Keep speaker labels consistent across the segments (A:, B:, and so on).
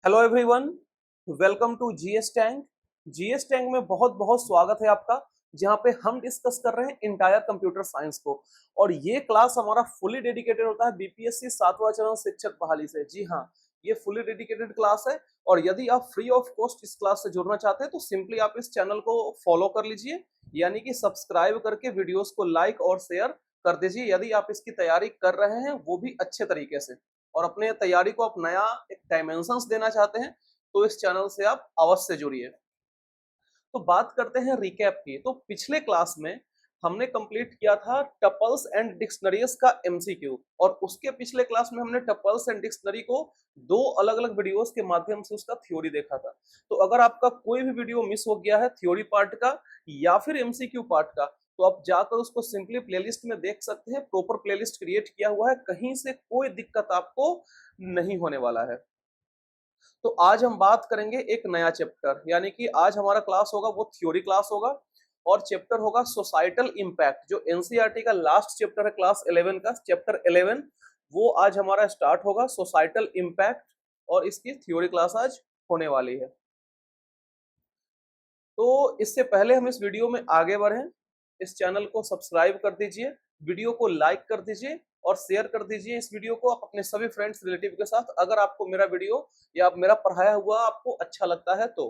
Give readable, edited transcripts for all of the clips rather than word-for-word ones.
A: Hello everyone, welcome to GS tank. GS tank में बहुत बहुत स्वागत है आपका, जहां पे हम डिस्कस कर रहे हैं इंटायर कंप्यूटर साइंस को। और ये क्लास हमारा फुली डेडिकेटेड होता है बीपीएससी 7वां चरण शिक्षक बहाली से। जी हाँ, ये फुली डेडिकेटेड क्लास है। और यदि आप फ्री ऑफ कॉस्ट इस क्लास से जुड़ना चाहते हैं तो सिंपली आप इस चैनल को फॉलो कर लीजिए, यानी कि सब्सक्राइब करके वीडियोस को लाइक और शेयर कर दीजिए यदि आप इसकी तैयारी कर रहे हैं, वो भी अच्छे तरीके से, और अपने तैयारी को आप नया एक डायमेंशंस देना चाहते हैं तो इस चैनल से आप अवश्य जुड़िए। तो बात करते हैं रिकैप की। तो पिछले क्लास में हमने कंप्लीट किया था टपल्स एंड डिक्शनरीज का एमसीक्यू, और उसके पिछले क्लास में हमने टपल्स एंड डिक्शनरी को दो अलग अलग वीडियोस के माध्यम से उसका थ्योरी देखा था। तो अगर आपका कोई भी वीडियो मिस हो गया है थ्योरी पार्ट का या फिर एमसीक्यू पार्ट का, तो आप जाकर उसको सिंपली प्लेलिस्ट में देख सकते हैं। प्रॉपर प्लेलिस्ट क्रिएट किया हुआ है, कहीं से कोई दिक्कत आपको नहीं होने वाला है। तो आज हम बात करेंगे एक नया चैप्टर, यानी कि आज हमारा क्लास होगा वो थ्योरी क्लास होगा, और चैप्टर होगा सोसाइटल इम्पैक्ट, जो एनसीईआरटी का लास्ट चैप्टर है क्लास 11 का, चैप्टर 11। वो आज हमारा स्टार्ट होगा, सोसाइटल इम्पैक्ट, और इसकी थ्योरी क्लास आज होने वाली है। तो इससे पहले हम इस वीडियो में आगे बढ़ें, इस चैनल को सब्सक्राइब कर दीजिए, वीडियो को लाइक कर दीजिए और शेयर कर दीजिए इस वीडियो को आप अपने सभी फ्रेंड्स रिलेटिव के साथ, अगर आपको मेरा वीडियो या मेरा पढ़ाया हुआ आपको अच्छा लगता है तो।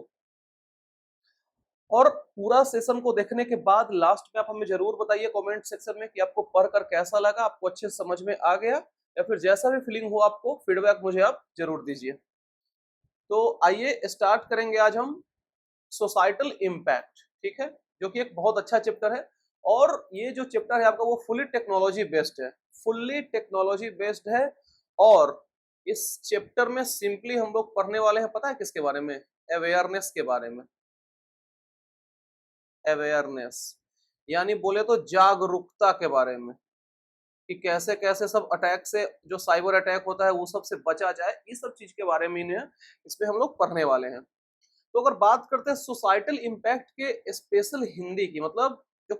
A: और पूरा सेशन को देखने के बाद लास्ट में आप हमें जरूर बताइए कमेंट सेक्शन में कि आपको पढ़कर कैसा लगा, आपको अच्छे से समझ में आ गया, या फिर जैसा भी फीलिंग हो आपको फीडबैक मुझे आप जरूर दीजिए। तो आइए स्टार्ट करेंगे आज हम सोसाइटल इम्पैक्ट, ठीक है, जो कि एक बहुत अच्छा चैप्टर है। और ये जो चैप्टर है आपका वो फुली टेक्नोलॉजी बेस्ड है, फुल्ली टेक्नोलॉजी बेस्ड है। और इस चैप्टर में सिंपली हम लोग पढ़ने वाले हैं, पता है किसके बारे में? अवेयरनेस के बारे में। अवेयरनेस यानी बोले तो जागरूकता के बारे में, कि कैसे कैसे सब अटैक से, जो साइबर अटैक होता है वो सब से बचा जाए, इस सब चीज के बारे में इन्हें इसमें हम लोग पढ़ने वाले हैं। तो अगर बात करते हैं सोसाइटल इम्पैक्ट के स्पेशल हिंदी की, मतलब जो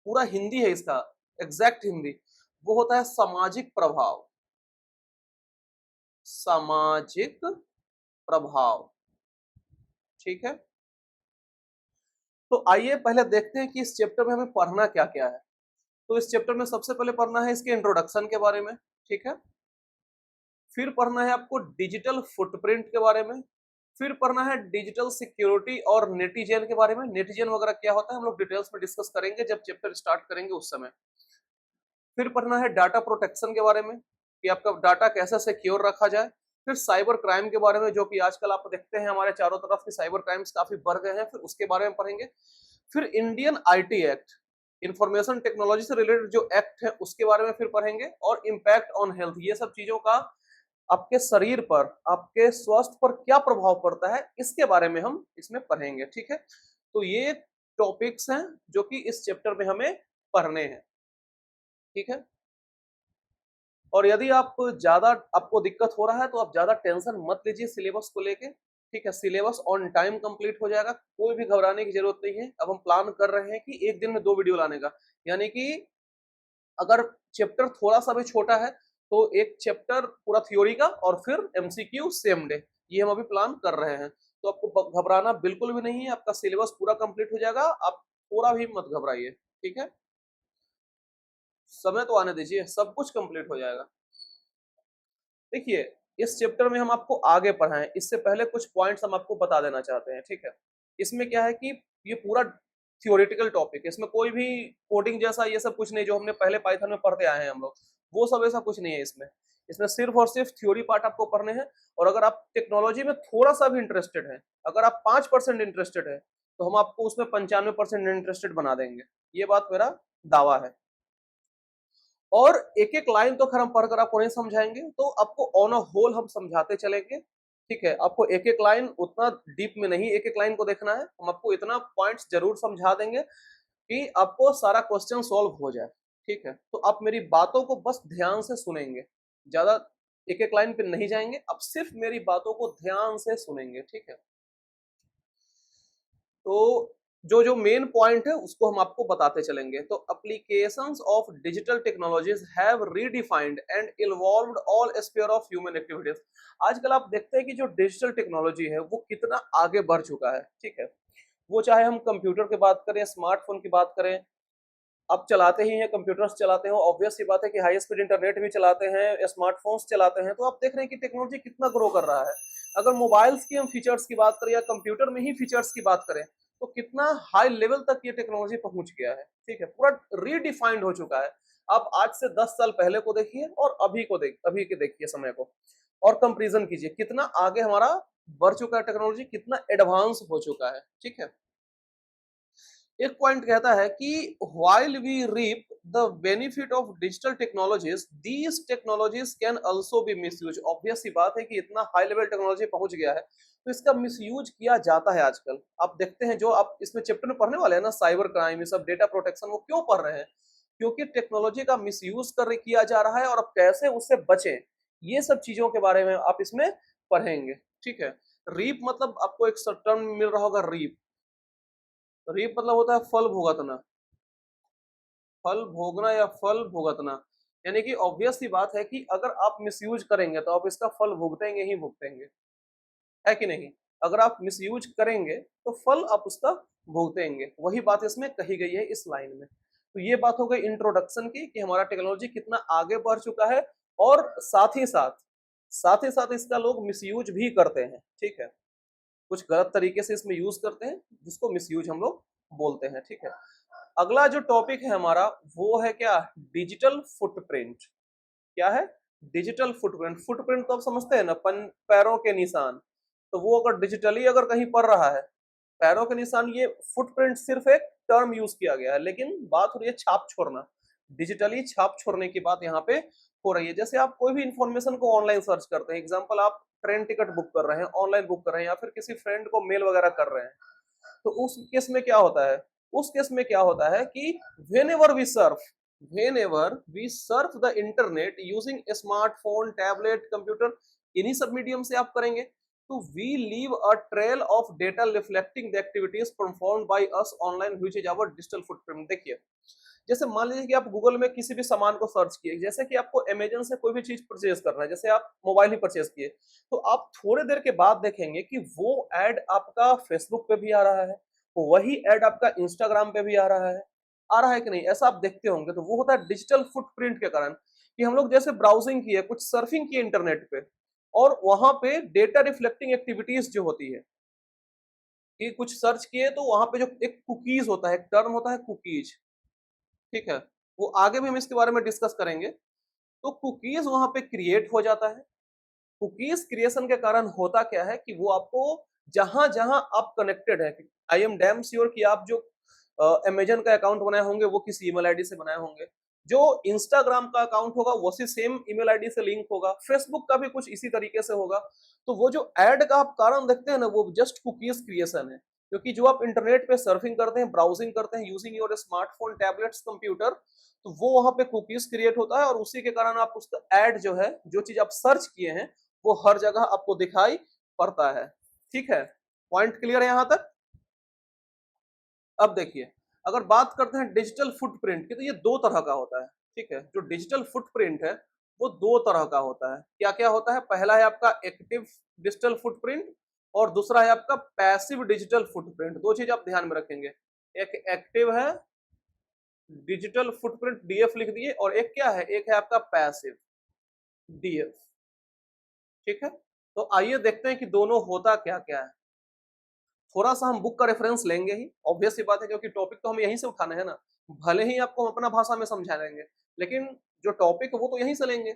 A: पूरा हिंदी है इसका, एग्जैक्ट हिंदी, वो होता है सामाजिक प्रभाव। सामाजिक प्रभाव, ठीक है। तो आइए पहले देखते हैं कि इस चैप्टर में हमें पढ़ना क्या क्या है। तो इस चैप्टर में सबसे पहले पढ़ना है इसके इंट्रोडक्शन के बारे में, ठीक है। फिर पढ़ना है आपको डिजिटल फुटप्रिंट के बारे में। फिर पढ़ना है डिजिटल सिक्योरिटी और नेटिजन के बारे में। नेटिजन वगैरह क्या होता है हम लोग डिटेल्स में डिस्कस करेंगे जब चैप्टर स्टार्ट करेंगे उस समय। फिर पढ़ना है डाटा प्रोटेक्शन के बारे में, कि आपका डाटा कैसे सिक्योर रखा जाए। फिर साइबर क्राइम के बारे में, जो कि आजकल आप देखते हैं हमारे चारों तरफ की साइबर क्राइम्स काफी बढ़ गए हैं, फिर उसके बारे में पढ़ेंगे। फिर Indian IT act, information technology से रिलेटेड जो एक्ट है उसके बारे में फिर पढ़ेंगे। और इम्पैक्ट ऑन हेल्थ, ये सब चीजों का आपके शरीर पर, आपके स्वास्थ्य पर क्या प्रभाव पड़ता है, इसके बारे में हम इसमें पढ़ेंगे, ठीक है। तो ये टॉपिक्स हैं जो कि इस चैप्टर में हमें पढ़ने हैं, ठीक है। और यदि आप ज्यादा आपको दिक्कत हो रहा है तो आप ज्यादा टेंशन मत लीजिए सिलेबस को लेके, ठीक है। सिलेबस ऑन टाइम कंप्लीट हो जाएगा, कोई भी घबराने की जरूरत नहीं है। अब हम प्लान कर रहे हैं कि एक दिन में 2 वीडियो लाने का, यानी कि अगर चैप्टर थोड़ा सा भी छोटा है तो एक चैप्टर पूरा थ्योरी का और फिर एमसीक्यू सेम डे, ये हम अभी प्लान कर रहे हैं। तो आपको घबराना बिल्कुल भी नहीं है, आपका सिलेबस पूरा कंप्लीट हो जाएगा, आप पूरा भी मत घबराइए, ठीक है। समय तो आने दीजिए, सब कुछ कंप्लीट हो जाएगा। देखिए, इस चैप्टर में हम आपको आगे पढ़ाएं इससे पहले कुछ पॉइंट्स हम आपको बता देना चाहते हैं, ठीक है। इसमें क्या है कि ये पूरा थियोरेटिकल टॉपिक है, इसमें कोई भी कोडिंग जैसा ये सब कुछ नहीं जो हमने पहले पाइथन में पढ़ते आए हैं हम लोग, वो सब ऐसा कुछ नहीं है इसमें। इसमें सिर्फ और सिर्फ थ्योरी पार्ट आपको पढ़ने हैं। और अगर आप टेक्नोलॉजी में थोड़ा सा भी इंटरेस्टेड है, अगर आप 5% इंटरेस्टेड है, तो हम आपको उसमें 95% इंटरेस्टेड बना देंगे, ये बात मेरा दावा है। और एक एक लाइन तो खैर हम पढ़कर आपको नहीं समझाएंगे, तो आपको ऑन अ होल हम समझाते चलेंगे, ठीक है। आपको एक एक लाइन उतना डीप में नहीं एक एक लाइन को देखना है, हम आपको इतना पॉइंट्स जरूर समझा देंगे कि आपको सारा क्वेश्चन सॉल्व हो जाए, ठीक है। तो आप मेरी बातों को बस ध्यान से सुनेंगे, ज्यादा एक एक लाइन पे नहीं जाएंगे, आप सिर्फ मेरी बातों को ध्यान से सुनेंगे, ठीक है। तो जो जो मेन पॉइंट है उसको हम आपको बताते चलेंगे। तो applications of digital technologies have redefined and involved all sphere of human activities. आजकल आप देखते हैं कि जो डिजिटल टेक्नोलॉजी है वो कितना आगे बढ़ चुका है, ठीक है। वो चाहे हम कंप्यूटर की बात करें, स्मार्टफोन की बात करें, अब चलाते ही हैं, कंप्यूटर्स चलाते हैं, ऑब्वियस सी बात है कि हाई स्पीड इंटरनेट भी चलाते हैं, स्मार्टफोन्स चलाते हैं, तो आप देख रहे हैं कि टेक्नोलॉजी कितना ग्रो कर रहा है। अगर मोबाइल्स की हम फीचर्स की बात करें या कंप्यूटर में ही फीचर्स की बात करें, तो कितना हाई लेवल तक ये टेक्नोलॉजी पहुंच गया है, ठीक है, पूरा रीडिफाइंड हो चुका है। आप आज से 10 साल पहले को देखिए और अभी के देखिए समय को, और कंपेरिजन कीजिए कितना आगे हमारा बढ़ चुका है, टेक्नोलॉजी कितना एडवांस हो चुका है, ठीक है। एक पॉइंट कहता है कि while we reap the benefit of digital technologies, these technologies can also be misused। Obvious सी बात है कि इतना हाई लेवल टेक्नोलॉजी पहुंच गया है तो इसका मिसयूज किया जाता है आजकल। आप देखते हैं जो आप इसमें चैप्टर में पढ़ने वाले हैं ना, साइबर क्राइम, ये सब डेटा प्रोटेक्शन, वो क्यों पढ़ रहे हैं? क्योंकि टेक्नोलॉजी का मिसयूज किया जा रहा है और अब कैसे उससे बचें, ये सब चीजों के बारे में आप इसमें पढ़ेंगे, ठीक है। रीप मतलब आपको एक टर्म मिल रहा होगा, रीप। रीप मतलब होता है फल भुगतना, फल भोगना या फल भुगतना। यानी कि ऑब्वियस सी बात है कि अगर आप मिसयूज करेंगे तो आप इसका फल भुगतेंगे ही भुगतेंगे, है कि नहीं? अगर आप मिसयूज करेंगे तो फल आप उसका भुगतेंगे, वही बात इसमें कही गई है इस लाइन में। तो ये बात हो गई इंट्रोडक्शन की कि हमारा टेक्नोलॉजी कितना आगे बढ़ चुका है, और साथ ही साथ इसका लोग मिसयूज भी करते हैं, ठीक है। कुछ गलत तरीके से इसमें यूज करते हैं जिसको मिसयूज हम लोग बोलते हैं, ठीक है। अगला जो टॉपिक है हमारा वो है क्या? Digital footprint. क्या है? Digital footprint. फुटप्रिंट तो आप समझते हैं ना, पैरों के निशान। तो वो अगर डिजिटली अगर कहीं पड़ रहा है, पैरों के निशान, ये फुटप्रिंट सिर्फ एक टर्म यूज किया गया है, लेकिन बात हो रही है छाप छोड़ना। डिजिटली छाप छोड़ने की बात यहाँ पे हो रही है। जैसे आप कोई भी इंफॉर्मेशन को ऑनलाइन सर्च करते हैं, एग्जाम्पल आप ट्रेन टिकट बुक कर रहे हैं, ऑनलाइन बुक कर रहे हैं, या फिर किसी फ्रेंड को मेल वगैरह कर रहे हैं, तो उस केस में क्या होता है? उस केस में क्या होता है कि whenever we surf the internet using smartphone, tablet, computer, इन्हीं सब मीडियम से आप करेंगे, तो we leave a trail of data reflecting the activities performed by us online which is our digital footprint। देखिए, जैसे मान लीजिए कि आप गूगल में किसी भी सामान को सर्च किए, जैसे कि आपको अमेजन से कोई भी चीज परचेज करना है, जैसे आप मोबाइल ही परचेज किए, तो आप थोड़ी देर के बाद देखेंगे कि वो एड आपका फेसबुक पे भी आ रहा है, वही एड आपका इंस्टाग्राम पे भी आ रहा है कि नहीं? ऐसा आप देखते होंगे। तो वो होता है डिजिटल फुटप्रिंट के कारण, कि हम लोग जैसे ब्राउजिंग किए, कुछ सर्फिंग किए इंटरनेट पे, और वहां पे डेटा रिफ्लेक्टिंग एक्टिविटीज जो होती है, कि कुछ सर्च किए तो वहां पे जो एक कुकीज होता है, एक टर्म होता है कुकीज, ठीक है, वो आगे भी हम इसके बारे में डिस्कस करेंगे। तो कुकीज वहां पे क्रिएट हो जाता है। कुकीज क्रिएशन के कारण होता क्या है कि वो आपको जहां जहां आप कनेक्टेड है, आई एम डैम श्योर कि आप जो अमेजन का अकाउंट बनाए होंगे वो किसी ईमेल आईडी से बनाए होंगे, जो इंस्टाग्राम का अकाउंट होगा वो उसी सेम ईमेल आईडी से लिंक होगा, फेसबुक का भी कुछ इसी तरीके से होगा। तो वो जो ऐड का आप कारण देखते हैं ना, वो जस्ट कुकीज क्रिएशन है। क्योंकि जो आप इंटरनेट पे सर्फिंग करते हैं, ब्राउजिंग करते हैं using your smartphone, tablets, computer, तो वो वहां पे कुकीज क्रिएट होता है, और उसी के कारण आप उसका ऐड जो है, जो चीज आप सर्च किए हैं, वो हर जगह आपको दिखाई पड़ता है, ठीक है। पॉइंट क्लियर है यहां तक? अब देखिए, अगर बात करते हैं डिजिटल फुटप्रिंट की, तो ये दो तरह का होता है, ठीक है। जो डिजिटल फुटप्रिंट है वो दो तरह का होता है। क्या क्या होता है? पहला है आपका एक्टिव डिजिटल फुटप्रिंट, और दूसरा है आपका पैसिव डिजिटल फुटप्रिंट। दो चीज आप ध्यान में रखेंगे, एक एक्टिव है डिजिटल फुटप्रिंट, डीएफ लिख दिए, और एक क्या है? एक है आपका पैसिव, डीएफ, ठीक है। तो आइए देखते हैं कि दोनों होता क्या क्या है। थोड़ा सा हम बुक का रेफरेंस लेंगे ही, ऑब्वियस सी बात है, क्योंकि टॉपिक तो हम यहीं से उठाने हैं ना। भले ही आपको हम अपना भाषा में समझा देंगे, लेकिन जो टॉपिक है वो तो यहीं से लेंगे।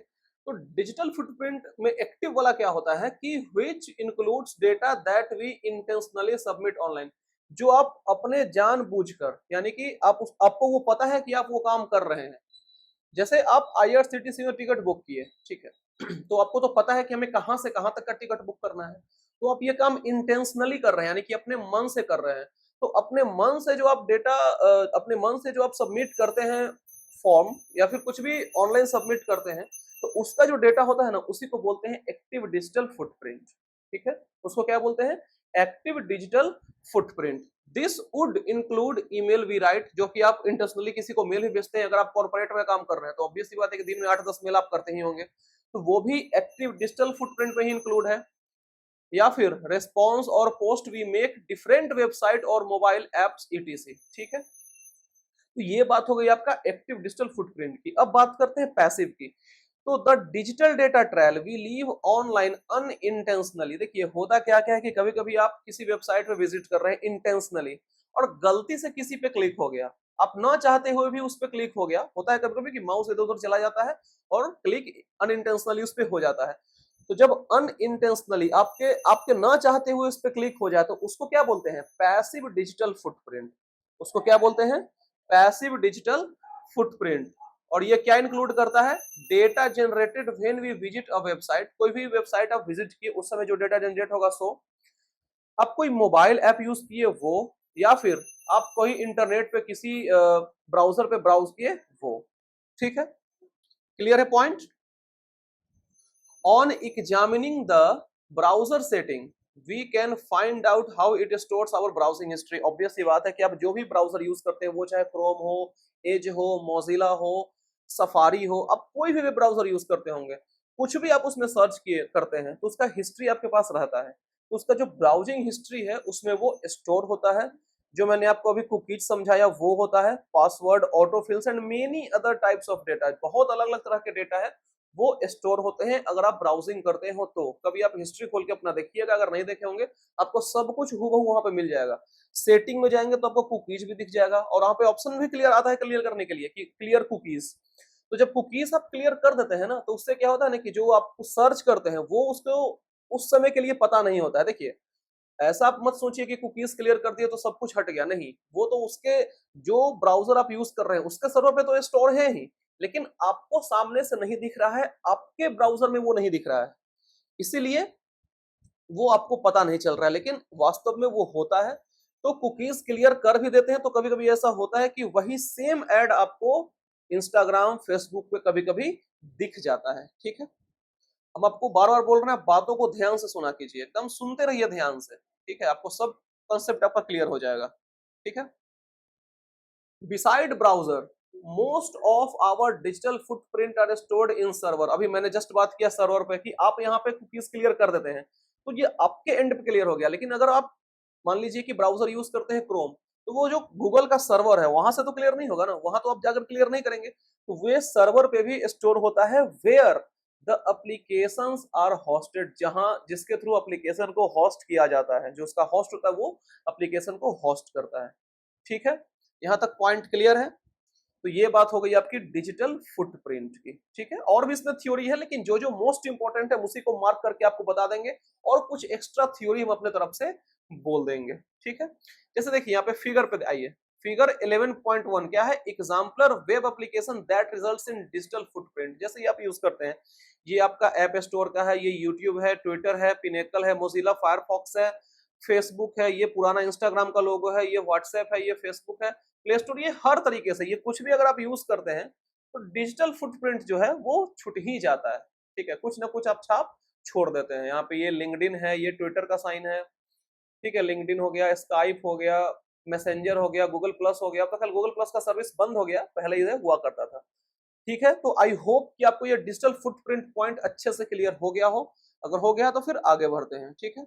A: तो डिजिटल फुटप्रिंट में एक्टिव वाला क्या होता है कि which includes data that we intentionally submit online. जो आप अपने जानबूझकर, यानी कि आपको वो पता है कि आप वो काम कर रहे हैं। जैसे आप आईआरसीटीसी में टिकट बुक किए, ठीक है, तो आपको तो पता है कि हमें कहां से कहां तक का टिकट बुक करना है, तो आप ये काम इंटेंशनली कर रहे हैं, यानी कि अपने मन से कर रहे हैं। तो अपने मन से जो आप डेटा, अपने मन से जो आप सबमिट करते हैं फॉर्म, या फिर कुछ भी ऑनलाइन सबमिट करते हैं, तो उसका जो डेटा होता है ना, उसी को बोलते हैं एक्टिव डिजिटल फुटप्रिंट, ठीक है। उसको क्या बोलते हैं? Active digital footprint. This would include email we write, जो कि आप इंटेंशनली किसी को मेल भी भेजते हैं, अगर आप कॉर्पोरेट में काम कर रहे हैं तो ऑब्वियस सी बात है कि दिन में 8-10 मेल आप करते ही होंगे, तो वो भी एक्टिव डिजिटल फुटप्रिंट में ही इंक्लूड है। या फिर रेस्पॉन्स और post we make different website और मोबाइल एप्स ईटीसी, ठीक है। तो ये बात हो गई आपका एक्टिव डिजिटल फुटप्रिंट की। अब बात करते हैं पैसिव की। तो the digital data trail we leave online unintentionally. देखिए होता क्या क्या है कि कभी कभी आप किसी वेबसाइट पे विजिट कर रहे हैं इंटेंशनली, और गलती से किसी पे क्लिक हो गया, आप ना चाहते हुए भी उस पे क्लिक हो गया। होता है कभी कभी कि माउस इधर उधर चला जाता है और क्लिक अनइंटेंशनली उस पे हो जाता है। तो जब अनइंटेंशनली आपके आपके ना चाहते हुए उस पे क्लिक हो जाए तो उसको क्या बोलते हैं? Passive digital footprint. उसको क्या बोलते हैं? Passive digital footprint. और ये क्या इंक्लूड करता है? Data generated when we visit a website. कोई भी वेबसाइट आप विजिट किए उस समय जो डेटा जनरेट होगा सो, आप कोई मोबाइल ऐप यूज किए वो, या फिर आप कोई इंटरनेट पे किसी ब्राउजर पे ब्राउज किए वो, ठीक है। क्लियर है point? On examining the browser setting we can find out how it stores our browsing history. Obvious सी बात है कि आप जो भी ब्राउजर यूज करते हैं, वो चाहे क्रोम हो, एज हो, मोजिला हो, सफारी हो, आप कोई भी ब्राउजर यूज करते होंगे, कुछ भी आप उसमें सर्च किए करते हैं तो उसका हिस्ट्री आपके पास रहता है। तो उसका जो ब्राउजिंग हिस्ट्री है उसमें वो स्टोर होता है। जो मैंने आपको अभी कुकीज समझाया वो होता है, password, autofills and many other types of data, बहुत अलग अलग तरह के डेटा है वो स्टोर होते हैं। अगर आप ब्राउजिंग करते हो तो कभी आप हिस्ट्री खोल के अपना देखिएगा, अगर नहीं देखे होंगे आपको सब कुछ हूबहू वहां पे मिल जाएगा। सेटिंग में जाएंगे तो आपको कुकीज भी दिख जाएगा, और वहां पे ऑप्शन भी क्लियर आता है क्लियर करने के लिए कि क्लियर कुकीज। तो जब कुकीज आप क्लियर कर देते हैं ना, तो उससे क्या होता है ना कि जो आप सर्च करते हैं वो उसको उस समय के लिए पता नहीं होता है। देखिए ऐसा आप मत सोचिए कि कुकीज क्लियर कर दिए तो सब कुछ हट गया, नहीं, वो तो उसके जो ब्राउजर आप यूज कर रहे हैं उसके सर्वर पे तो स्टोर है ही, लेकिन आपको सामने से नहीं दिख रहा है, आपके ब्राउजर में वो नहीं दिख रहा है, इसीलिए वो आपको पता नहीं चल रहा है, लेकिन वास्तव में वो होता है। तो कुकीज क्लियर कर भी देते हैं तो कभी कभी ऐसा होता है कि वही सेम एड आपको इंस्टाग्राम, फेसबुक पे कभी कभी दिख जाता है, ठीक है। हम आपको बार बार बोल रहे हैं, बातों को ध्यान से सुना कीजिए, एकदम सुनते रहिए ध्यान से, ठीक है, आपको सब कंसेप्ट आपका क्लियर हो जाएगा, ठीक है। Beside browser most of our digital footprint are stored in server. अभी मैंने जस्ट बात किया सर्वर पे कि आप यहाँ पे कुकीज क्लियर कर देते हैं तो ये आपके एंड पे क्लियर हो गया, लेकिन अगर आप मान लीजिए कि ब्राउजर यूज करते हैं क्रोम, तो वो जो गूगल का सर्वर है वहां से तो क्लियर नहीं होगा ना, वहां तो आप जाकर क्लियर नहीं करेंगे, तो वे सर्वर पे भी स्टोर होता है where the applications are hosted, जहां जिसके थ्रू एप्लीकेशन को होस्ट किया जाता है, जो उसका होस्ट होता है वो एप्लीकेशन को होस्ट करता है, ठीक है। यहां तक पॉइंट क्लियर है? तो ये बात हो गई आपकी डिजिटल फुटप्रिंट की, ठीक है। और भी इसमें थ्योरी है, लेकिन जो जो मोस्ट इंपॉर्टेंट है उसी को मार्क करके आपको बता देंगे, और कुछ एक्स्ट्रा थ्योरी हम अपने तरफ से बोल देंगे, ठीक है। जैसे देखिए यहाँ पे फिगर पे आइए, फिगर 11.1 क्या है? Exemplar web application that results in digital footprint. जैसे ये आप यूज करते हैं, ये आपका ऐप स्टोर का है, ये यूट्यूब है, ट्विटर है, पिनेकल है, मोजिला फायरफॉक्स है, फेसबुक है, ये पुराना इंस्टाग्राम का लोगो है, ये व्हाट्सएप है, ये फेसबुक है, प्ले स्टोर, ये हर तरीके से ये कुछ भी अगर आप यूज करते हैं तो डिजिटल फुटप्रिंट जो है वो छूट ही जाता है, ठीक है, कुछ ना कुछ आप छाप छोड़ देते हैं। यहाँ पे ये लिंक्डइन है, ये ट्विटर का साइन है, ठीक है, लिंक्डइन हो गया, स्काइप हो गया, मैसेंजर हो गया, गूगल प्लस हो गया। अब तक गूगल प्लस का सर्विस बंद हो गया, पहले ये हुआ करता था, ठीक है। तो आई होप कि आपको ये डिजिटल फुटप्रिंट पॉइंट अच्छे से क्लियर हो गया हो। अगर हो गया तो फिर आगे बढ़ते हैं, ठीक है।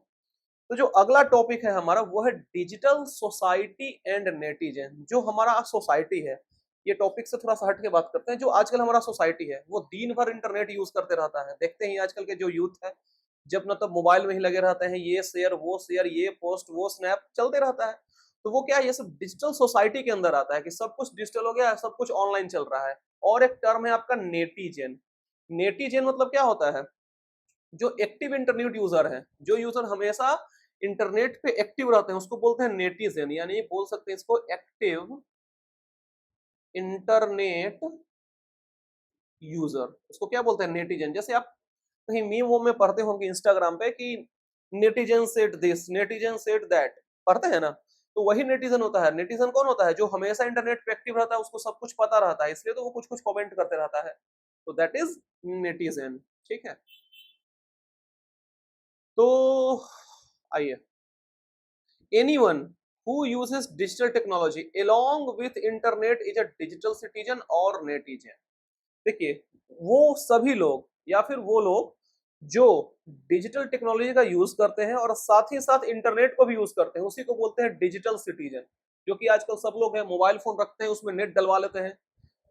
A: तो जो अगला टॉपिक है हमारा वो है डिजिटल सोसाइटी एंड नेटिजन। जो हमारा सोसाइटी है, ये टॉपिक से थोड़ा सा हट के बात करते हैं। जो आजकल हमारा सोसाइटी है वो दिन भर इंटरनेट यूज करते रहता है, देखते हैं आजकल के जो यूथ है जब न तब मोबाइल में ही लगे रहते हैं, ये शेयर, ये पोस्ट, वो स्नैप चलते रहता है। तो वो क्या है, ये सब डिजिटल सोसाइटी के अंदर आता है कि सब कुछ डिजिटल हो गया है, सब कुछ ऑनलाइन चल रहा है। और एक टर्म है आपका नेटिजन। नेटिजन मतलब क्या होता है? जो एक्टिव इंटरनेट यूजर है, जो यूजर हमेशा इंटरनेट पे एक्टिव रहते हैं उसको बोलते हैं नेटिजन, यानी बोल सकते हैं इसको एक्टिव इंटरनेट यूजर, उसको क्या बोलते हैं? नेटिजन। जैसे आप कहीं मीम वो में पढ़ते होंगे इंस्टाग्राम पे कि netizen said this, netizen said that, पढ़ते हैं ना, तो वही नेटिजन होता है। नेटिजन कौन होता है? जो हमेशा इंटरनेट पे एक्टिव रहता है, उसको सब कुछ पता रहता है, इसलिए तो वो कुछ कुछ कमेंट करते रहता है, तो दैट इज नेटिजन, ठीक है। तो आइए, anyone who uses digital technology along with internet is a digital citizen और नेटिजन। देखिए, वो सभी लोग या फिर वो लोग जो डिजिटल टेक्नोलॉजी का यूज करते हैं और साथ ही साथ इंटरनेट को भी यूज करते हैं, उसी को बोलते हैं डिजिटल सिटीजन। जो कि आजकल सब लोग हैं, मोबाइल फोन रखते हैं, उसमें नेट डलवा लेते हैं,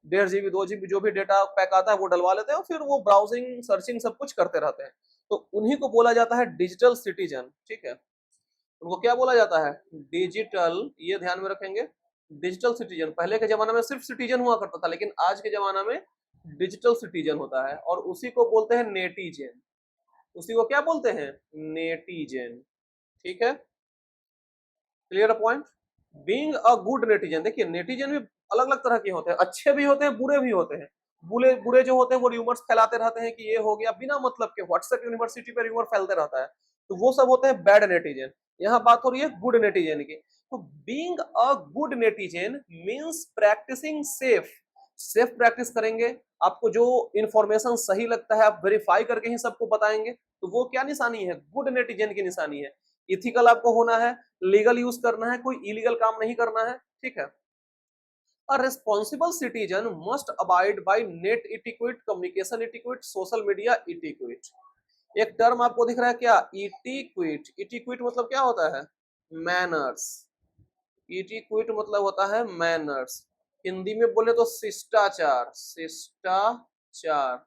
A: 1.5 GB 2 GB जो भी डेटा पैक आता है वो डलवा लेते हैं और फिर वो ब्राउजिंग सर्चिंग सब कुछ करते रहते हैं। तो उन्हीं को बोला जाता है डिजिटल सिटीजन। ठीक है, उनको क्या बोला जाता है? डिजिटल, ये ध्यान में रखेंगे, डिजिटल सिटीजन। पहले के जमाने में सिर्फ सिटीजन हुआ करता था, लेकिन आज के जमाना में डिजिटल सिटीजन होता है और उसी को बोलते हैं नेटिजन। उसी को क्या बोलते हैं? नेटिजन। ठीक है, clear point. Being a good netizen, देखिए नेटिजन भी अलग अलग तरह के होते हैं, अच्छे भी होते हैं, बुरे भी होते हैं। बुरे बुरे जो होते हैं वो र्यूमर्स फैलाते रहते हैं कि ये हो गया, बिना मतलब के व्हाट्सएप यूनिवर्सिटी पे र्यूमर फैलते रहता है, तो वो सब होते हैं बैड नेटिजन। यहाँ बात हो रही है गुड नेटिजन की। तो being a good netizen means practising safe. Safe practice करेंगे, आपको जो इंफॉर्मेशन सही लगता है आप वेरीफाई करके ही सबको बताएंगे, तो वो क्या निशानी है? गुड नेटिजन की निशानी है। इथिकल आपको होना है, लीगल यूज करना है, कोई इलीगल काम नहीं करना है। ठीक है, A responsible citizen must abide by net etiquette, communication etiquette, social media etiquette। एक टर्म आपको दिख रहा है क्या? इटिक्विट। इटिक्विट मतलब क्या होता है? मैनर्स। इटिक्विट मतलब होता है मैनर्स। हिंदी में बोले तो शिष्टाचार। शिष्टाचार,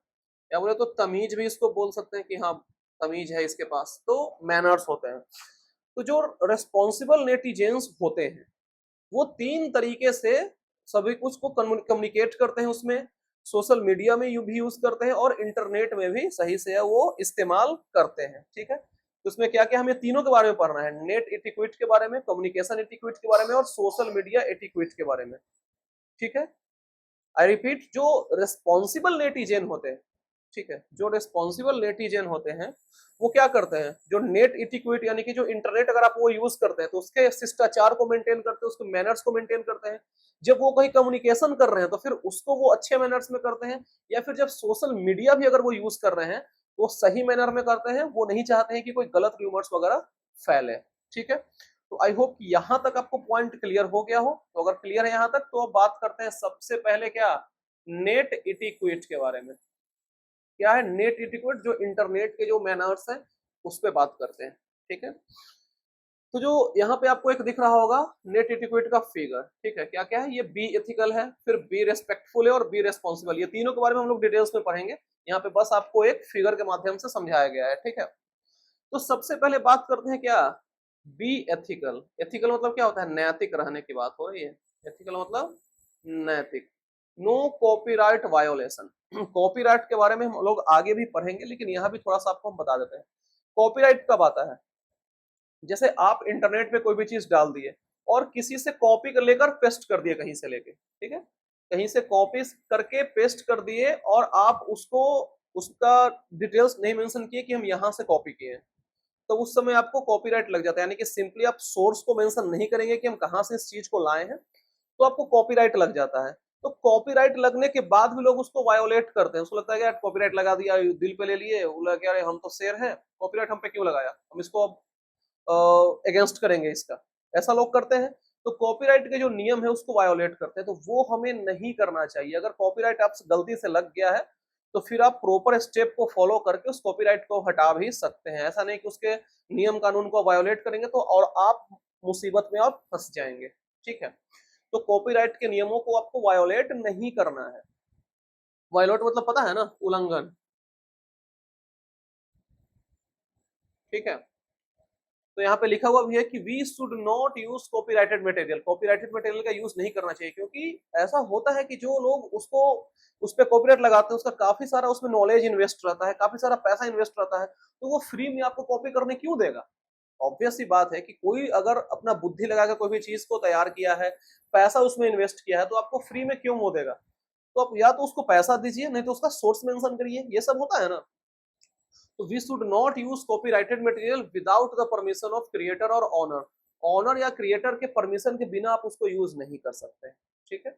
A: या बोले तो तमीज भी इसको बोल सकते हैं कि हाँ तमीज है इसके पास, तो मैनर्स होते हैं। तो जो रेस्पॉन्सिबल नेटिजेंस होते हैं वो 3 तरीके से सभी कुछ को कम्युनिकेट करते हैं, उसमें सोशल मीडिया में भी यूज करते हैं और इंटरनेट में भी सही से वो इस्तेमाल करते हैं। ठीक है, तो उसमें क्या क्या हमें तीनों के बारे में पढ़ना है, नेट एटिक्वेट के बारे में, कम्युनिकेशन एटिक्वेट के बारे में और सोशल मीडिया एटिक्वेट के बारे में। ठीक है, आई रिपीट, जो रिस्पॉन्सिबल नेटिजन होते हैं, ठीक है, जो रिस्पॉन्सिबल नेटिजन होते हैं वो क्या करते हैं? जो नेट इटिक्वेट यानी कि जो इंटरनेट अगर आप वो यूज करते हैं तो उसके शिष्टाचार को मेंटेन करते हैं, उसके मैनर्स को मेंटेन करते हैं। जब वो कहीं कम्युनिकेशन कर रहे हैं तो फिर उसको वो अच्छे मैनर्स में करते हैं, या फिर जब सोशल मीडिया भी अगर वो यूज कर रहे हैं तो सही मैनर में करते हैं, वो नहीं चाहते हैं कि कोई गलत रूमर्स वगैरह फैले। ठीक है, तो आई होप यहां तक आपको पॉइंट क्लियर हो गया हो। तो अगर क्लियर है यहां तक तो अब बात करते हैं सबसे पहले क्या? नेट इटिक्वेट के बारे में। क्या है नेट इटिक्वेट? जो इंटरनेट के जो मैनर्स हैं उस पर बात करते हैं। ठीक है, तो जो यहाँ पे आपको एक दिख रहा होगा नेट इटिक्वेट का फिगर, ठीक है, क्या क्या है? ये बी एथिकल है, फिर बी रेस्पेक्टफुल है और बी रेस्पॉन्सिबल। ये तीनों के बारे में हम लोग डिटेल्स में पढ़ेंगे, यहाँ पे बस आपको एक फिगर के माध्यम से समझाया गया है। ठीक है, तो सबसे पहले बात करते हैं क्या? Be ethical. एथिकल मतलब क्या होता है? नैतिक रहने की बात हो रही है। एथिकल मतलब नैतिक। No copyright violation. कॉपीराइट के बारे में हम लोग आगे भी पढ़ेंगे, लेकिन यहाँ भी थोड़ा सा आपको हम बता देते हैं। कॉपीराइट कब आता है? जैसे आप इंटरनेट पे कोई भी चीज डाल दिए और किसी से कॉपी कर लेकर पेस्ट कर दिए कहीं से लेके, ठीक है, कहीं से कॉपी करके पेस्ट कर दिए और आप उसको उसका डिटेल्स नहीं मेंशन किए कि हम यहाँ से कॉपी किए हैं, तो उस समय आपको कॉपीराइट लग जाता है। यानी कि सिंपली आप सोर्स को मेंशन नहीं करेंगे कि हम कहाँ से इस चीज को लाए हैं, तो आपको कॉपीराइट लग जाता है। तो कॉपीराइट लगने के बाद भी लोग उसको वायोलेट करते हैं। उसको लगता है यार कॉपीराइट लगा दिया, दिल पे ले लिए, वो लगा यार हम तो शेर हैं, कॉपीराइट हम पे क्यों लगाया, हम इसको अगेंस्ट करेंगे इसका, ऐसा लोग करते हैं। तो कॉपीराइट के जो नियम है उसको वायोलेट करते हैं, तो वो हमें नहीं करना चाहिए। अगर कॉपीराइट आपसे गलती से लग गया है तो फिर आप प्रॉपर स्टेप को फॉलो करके उस कॉपीराइट को हटा भी सकते हैं। ऐसा नहीं कि उसके नियम कानून को वायोलेट करेंगे तो और आप मुसीबत में आप फंस जाएंगे। ठीक है, तो कॉपीराइट के नियमों को आपको वायोलेट नहीं करना है। वायोलेट मतलब पता है ना? उल्लंघन। ठीक है, तो यहाँ पे लिखा हुआ भी है कि we should not use copyrighted material. Copyrighted material का यूज नहीं करना चाहिए, क्योंकि ऐसा होता है कि जो लोग उसको उस पर कॉपीराइट लगाते हैं उसका काफी सारा उसमें नॉलेज इन्वेस्ट रहता है, काफी सारा पैसा इन्वेस्ट रहता है, तो वो फ्री में आपको कॉपी करने क्यों देगा? ऑब्वियस सी बात है कि कोई अगर अपना बुद्धि लगाकर कोई भी चीज को तैयार किया है, पैसा उसमें इन्वेस्ट किया है, तो आपको फ्री में क्यों वो देगा? तो आप या तो उसको पैसा दीजिए, नहीं तो उसका सोर्स मेंशन करिए। ये सब होता है ना। तो we should not use copyrighted material without the permission of creator और ऑनर। ऑनर या क्रिएटर के परमिशन के बिना आप उसको यूज नहीं कर सकते। ठीक है,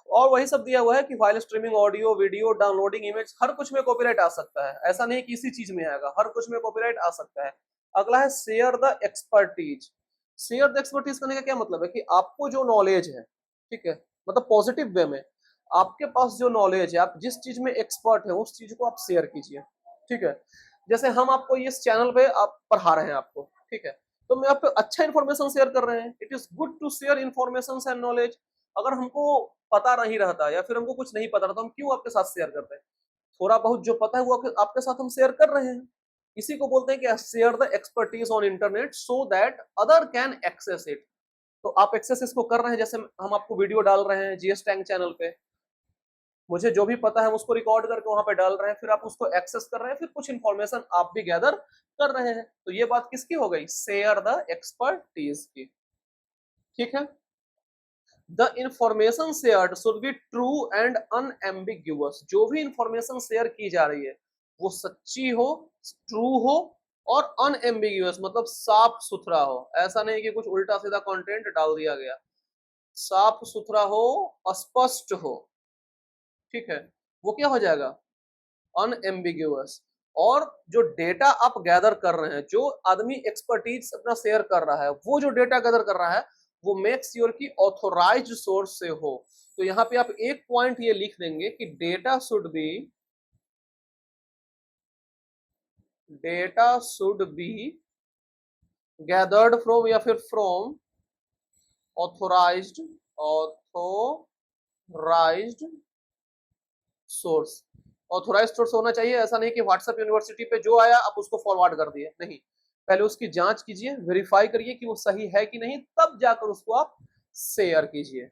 A: और वही सब दिया हुआ है कि file streaming, audio, video, downloading image, हर कुछ में कॉपीराइट आ सकता है। ऐसा नहीं कि इसी चीज में आएगा, हर कुछ में कॉपीराइट आ सकता है। अगला है share the expertise. Share the expertise करने का क्या मतलब है कि आपको जो नॉलेज है, ठीक है, मतलब पॉजिटिव वे में, आपके पास जो नॉलेज है, आप जिस चीज में एक्सपर्ट है उस चीज को आप शेयर कीजिए, ठीक है। जैसे हम आपको इस चैनल पे आप पढ़ा रहे हैं आपको, ठीक है, तो मैं आपको अच्छा इन्फॉर्मेशन शेयर कर रहे हैं। It is good to share information and knowledge. अगर हमको पता नहीं रहता या फिर हमको कुछ नहीं पता रहता, हम क्यों आपके साथ शेयर करते हैं? थोड़ा बहुत जो पता है वो आपके साथ हम शेयर कर रहे हैं। इसी को बोलते हैं कि share the expertise on internet so that other can access it. तो आप एक्सेस इसको कर रहे हैं, जैसे हम आपको वीडियो डाल रहे हैं जीएस टैंक चैनल पे, मुझे जो भी पता है हम उसको रिकॉर्ड करके वहां पे डाल रहे हैं, फिर आप उसको एक्सेस कर रहे हैं, फिर कुछ इंफॉर्मेशन आप भी गैदर कर रहे हैं। तो ये बात किसकी हो गई? शेयर द एक्सपर्टीज की, ठीक है। The information shared should be true and unambiguous. जो भी इंफॉर्मेशन शेयर की जा रही है वो सच्ची हो, ट्रू हो और अनएम्बिग्यूअस मतलब साफ सुथरा हो। ऐसा नहीं कि कुछ उल्टा सीधा कंटेंट डाल दिया गया। साफ सुथरा हो, स्पष्ट हो, ठीक है, वो क्या हो जाएगा? अनएम्बिग्यूअस। और जो डेटा आप गैदर कर रहे हैं, जो आदमी एक्सपर्टीज अपना शेयर कर रहा है, वो जो डेटा गैदर कर रहा है वो मेक श्योर की ऑथोराइज्ड सोर्स से हो। तो यहाँ पे आप एक पॉइंट ये लिख देंगे कि data should be gathered from या फिर from authorised source. Authorised source होना चाहिए। ऐसा नहीं कि व्हाट्सएप यूनिवर्सिटी पे जो आया आप उसको फॉरवर्ड कर दिए, नहीं, पहले उसकी जांच कीजिए, वेरीफाई करिए कि वो सही है कि नहीं, तब जाकर उसको आप शेयर कीजिए।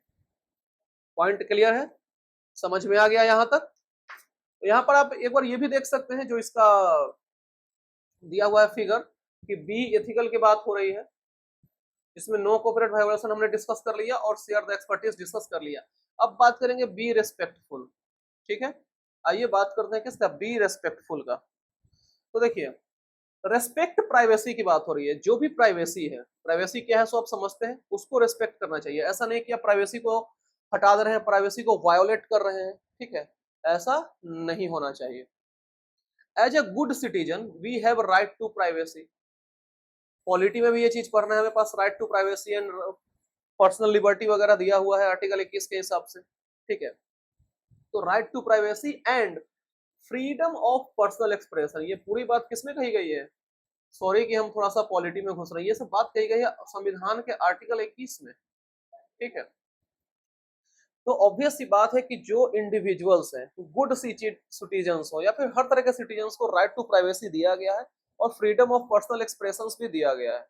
A: पॉइंट क्लियर है? समझ में आ गया यहां तक? यहां पर आप एक बार ये भी देख सकते हैं जो इसका दिया हुआ है फिगर, कि बी एथिकल की बात हो रही है, इसमें नो कॉपीराइट वायोलेशन हमने डिस्कस कर लिया और शेयर द एक्सपर्टीज डिस्कस कर लिया। अब बात करेंगे बी रेस्पेक्टफुल, ठीक है। आइए बात करते हैं किसका? बी रेस्पेक्टफुल का। तो देखिए, रेस्पेक्ट प्राइवेसी की बात हो रही है। जो भी प्राइवेसी है, प्राइवेसी क्या है सो आप समझते हैं, उसको रेस्पेक्ट करना चाहिए। ऐसा नहीं कि आप प्राइवेसी को हटा दे रहे हैं, प्राइवेसी को वायोलेट कर रहे हैं, ठीक है, ऐसा नहीं होना चाहिए। As a good citizen we have right to privacy. Polity में भी ये चीज पढ़ना है हमें पास, right to privacy and personal liberty वगैरह दिया हुआ है आर्टिकल 21 के हिसाब से, ठीक है। तो right to privacy and freedom of personal expression, ये पूरी बात किसमें कही गई है? सॉरी कि हम थोड़ा सा पॉलिटी में घुस रहे हैं, ये सब बात कही गई है संविधान के आर्टिकल 21 में, ठीक है। तो ऑब्वियस सी बात है कि जो इंडिविजुअल्स हैं, गुड सिटीजन्स हो या फिर हर तरह के सिटीजन्स को राइट टू प्राइवेसी दिया गया है और फ्रीडम ऑफ पर्सनल एक्सप्रेशन भी दिया गया है,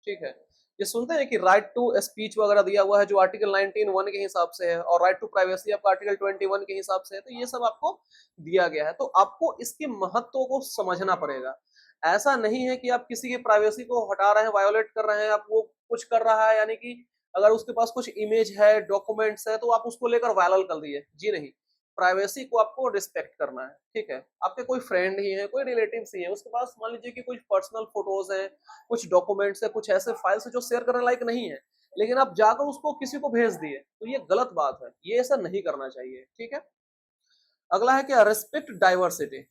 A: ठीक है। ये सुनते हैं कि राइट टू स्पीच वगैरह दिया हुआ है जो आर्टिकल 19(1) के हिसाब से है, और राइट टू प्राइवेसी आपका आर्टिकल 21 के हिसाब से है। तो ये सब आपको दिया गया है, तो आपको इसके महत्व को समझना पड़ेगा। ऐसा नहीं है कि आप किसी की प्राइवेसी को हटा रहे हैं, वायोलेट कर रहे हैं, आप वो कुछ कर रहा है, यानी कि अगर उसके पास कुछ इमेज है, डॉक्यूमेंट्स है, तो आप उसको लेकर वायरल कर दिए, जी नहीं। प्राइवेसी को आपको रिस्पेक्ट करना है, ठीक है। आपके कोई फ्रेंड ही है, कोई रिलेटिव्स ही है, उसके पास मान लीजिए कि कुछ पर्सनल फोटोज हैं, कुछ डॉक्यूमेंट्स है, कुछ ऐसे फाइल्स है जो शेयर करने लायक नहीं है, लेकिन आप जाकर उसको किसी को भेज दिए, तो ये गलत बात है, ये ऐसा नहीं करना चाहिए, ठीक है। अगला है क्या? Respect diversity.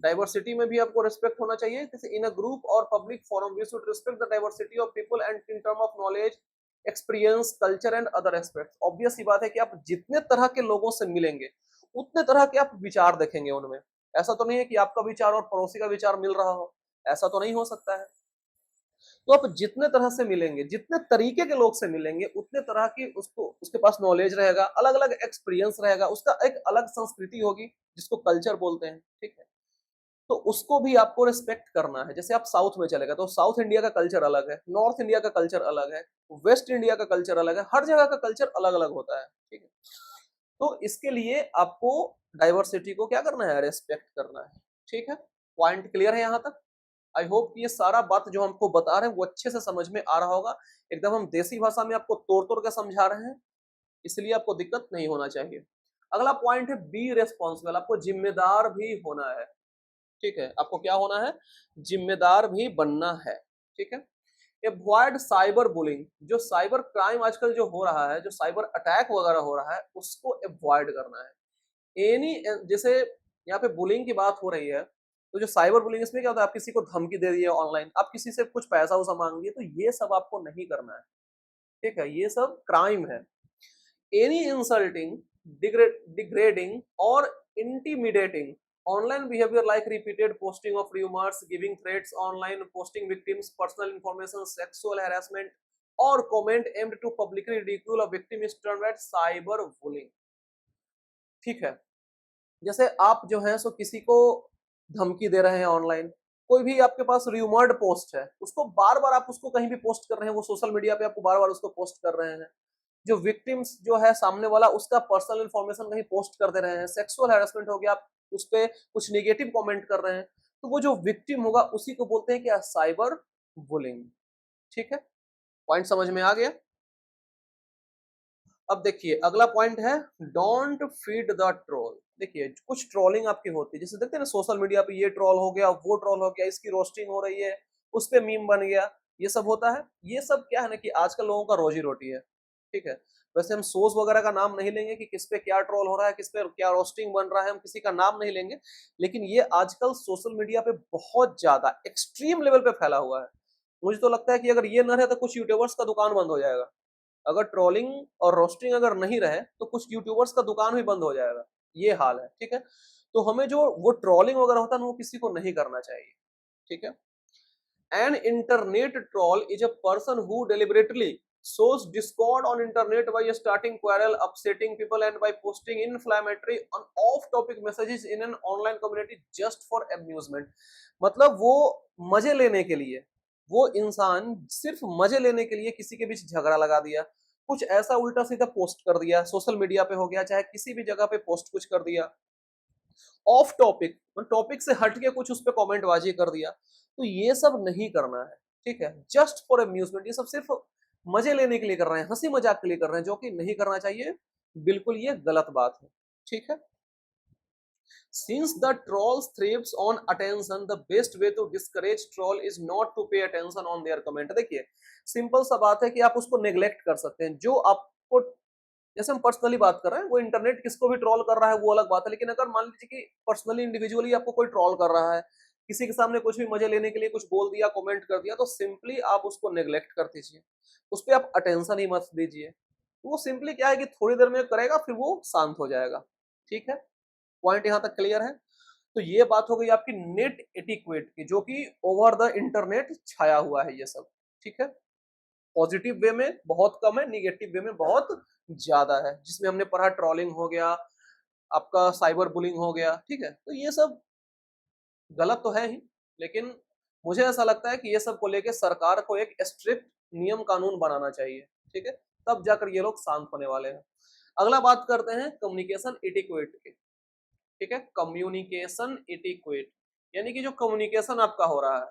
A: डाइवर्सिटी में भी आपको रिस्पेक्ट होना चाहिए। जैसे इन अ ग्रुप और public forum we should respect the diversity of people and in term of knowledge, experience, culture and other aspects. Obvious सी बात है कि आप जितने तरह के लोगों से मिलेंगे उतने तरह के आप विचार देखेंगे उनमें। ऐसा तो नहीं है कि आपका विचार और पड़ोसी का विचार मिल रहा हो, ऐसा तो नहीं हो सकता है। तो आप जितने तरह से मिलेंगे, जितने तरीके के लोग से मिलेंगे, उतने तरह की उसको उसके पास नॉलेज रहेगा, अलग अलग एक्सपीरियंस रहेगा, उसका एक अलग संस्कृति होगी जिसको कल्चर बोलते हैं, ठीक है। तो उसको भी आपको रिस्पेक्ट करना है। जैसे आप साउथ में चलेगा तो साउथ इंडिया का कल्चर अलग है, नॉर्थ इंडिया का कल्चर अलग है, वेस्ट इंडिया का कल्चर अलग है, हर जगह का कल्चर अलग अलग होता है, ठीक है। तो इसके लिए आपको डाइवर्सिटी को क्या करना है? रेस्पेक्ट करना है, ठीक है। पॉइंट क्लियर है यहां तक? आई होप ये सारा बात जो हमको बता रहे हैं वो अच्छे से समझ में आ रहा होगा। एकदम हम देसी भाषा में आपको तोड़ तोड़ के समझा रहे हैं, इसलिए आपको दिक्कत नहीं होना चाहिए। अगला पॉइंट है बी रेस्पॉन्सिबल। आपको जिम्मेदार भी होना है, ठीक है। आपको क्या होना है? जिम्मेदार भी बनना है, ठीक है। Avoid cyber bullying. जो साइबर क्राइम आजकल जो हो रहा है, जो साइबर अटैक वगैरह हो रहा है, उसको एवॉइड करना है। एनी जैसे यहाँ पे बुलिंग की बात हो रही है, तो जो साइबर बुलिंग इसमें क्या होता है, आप किसी को धमकी दे दिए ऑनलाइन, आप किसी से कुछ पैसा वैसा मांग लिए, तो ये सब आपको नहीं करना है, ठीक है, ये सब क्राइम है। एनी इंसल्टिंग, डिग्रेडिंग और intimidating online behavior like repeated posting of rumors, giving threats online, posting victims personal information, sexual harassment or comment aimed to publicly ridicule a victim is termed as cyber bullying। ठीक है, जैसे आप जो है सो किसी को धमकी दे रहे हैं ऑनलाइन, कोई भी आपके पास रूमर्ड पोस्ट है, उसको बार बार आप उसको कहीं भी पोस्ट कर रहे हैं, वो सोशल मीडिया पे आपको बार बार उसको पोस्ट कर रहे हैं, जो विक्टिम्स जो है सामने वाला उसका पर्सनल इंफॉर्मेशन कहीं पोस्ट कर दे रहे हैं, सेक्सुअल हैरेसमेंट हो गया, आप उस पर कुछ निगेटिव कमेंट कर रहे हैं, तो वो जो विक्टिम होगा उसी को बोलते हैं क्या, साइबर बुलिंग। ठीक है, पॉइंट समझ में आ गया। अब देखिए अगला पॉइंट है डोंट फीड द ट्रोल। देखिए कुछ ट्रोलिंग आपकी होती है, जैसे देखते हैं ना सोशल मीडिया पे, ये ट्रोल हो गया, वो ट्रोल हो गया, इसकी रोस्टिंग हो रही है, उस पे मीम बन गया, ये सब होता है। ये सब क्या है ना कि आजकल लोगों का रोजी रोटी है। ठीक है, वैसे हम सोर्स वगैरह का नाम नहीं लेंगे कि किस पे क्या ट्रोल हो रहा है, किस पे क्या रोस्टिंग बन रहा है, हम किसी का नाम नहीं लेंगे, लेकिन ये आजकल सोशल मीडिया पे बहुत ज्यादा एक्सट्रीम लेवल पे फैला हुआ है। मुझे तो लगता है कि अगर ये न रहे तो कुछ यूट्यूबर्स का दुकान बंद हो जाएगा। अगर ट्रोलिंग और रोस्टिंग अगर नहीं रहे तो कुछ यूट्यूबर्स का दुकान भी बंद हो जाएगा, ये हाल है। ठीक है, तो हमें जो वो ट्रोलिंग वगैरह होता है ना, वो किसी को नहीं करना चाहिए। ठीक है, an internet troll is a person who deliberately sows discord on internet by starting quarrel, upsetting people and by posting inflammatory and off topic messages in an online community just for amusement। मतलब वो मजे लेने के लिए, वो इंसान सिर्फ मजे लेने के लिए किसी के बीच झगड़ा लगा दिया, कुछ ऐसा उल्टा सीधा पोस्ट कर दिया, सोशल मीडिया पे हो गया चाहे किसी भी जगह पे पोस्ट कुछ कर दिया, ऑफ टॉपिक, टॉपिक से हटके कुछ उस पर कॉमेंट बाजी कर दिया, तो ये सब नहीं करना है। ठीक है, जस्ट फॉर अम्यूजमेंट, ये सब सिर्फ मजे लेने के लिए कर रहे हैं, हंसी मजाक के लिए कर रहे हैं, जो कि नहीं करना चाहिए, बिल्कुल ये गलत बात है। ठीक है, since the trolls thrives on attention, the best way to discourage troll is not to pay attention on their comment। देखिए सिंपल सा बात है कि आप उसको नेग्लेक्ट कर सकते हैं, जो आपको, जैसे हम पर्सनली बात कर रहे हैं, वो इंटरनेट किसको भी ट्रोल कर रहा है वो अलग बात है, लेकिन अगर मान लीजिए कि पर्सनली इंडिविजुअली आपको कोई ट्रोल कर रहा है, किसी के सामने कुछ भी मजे लेने के लिए कुछ बोल दिया, कमेंट कर दिया, तो सिंपली आप उसको नेग्लेक्ट कर दीजिए, उस पर आप अटेंशन ही मत दीजिए। वो सिंपली क्या है कि थोड़ी देर में करेगा फिर वो शांत हो जाएगा। ठीक है, पॉइंट यहाँ तक क्लियर है। तो ये बात हो गई आपकी नेट एटिक्वेट की, जो कि ओवर द इंटरनेट छाया हुआ है ये सब। ठीक है, पॉजिटिव वे में बहुत कम है, निगेटिव वे में बहुत ज्यादा है, जिसमें हमने पढ़ा ट्रोलिंग हो गया, आपका साइबर बुलिंग हो गया। ठीक है, तो ये सब गलत तो है ही, लेकिन मुझे ऐसा लगता है कि ये सब को लेके सरकार को एक स्ट्रिक्ट नियम कानून बनाना चाहिए। ठीक है, तब जाकर ये लोग शांत होने वाले हैं। अगला बात करते हैं कम्युनिकेशन एटिक्वेट की। ठीक है, कम्युनिकेशन एटिक्वेट यानी कि जो कम्युनिकेशन आपका हो रहा है,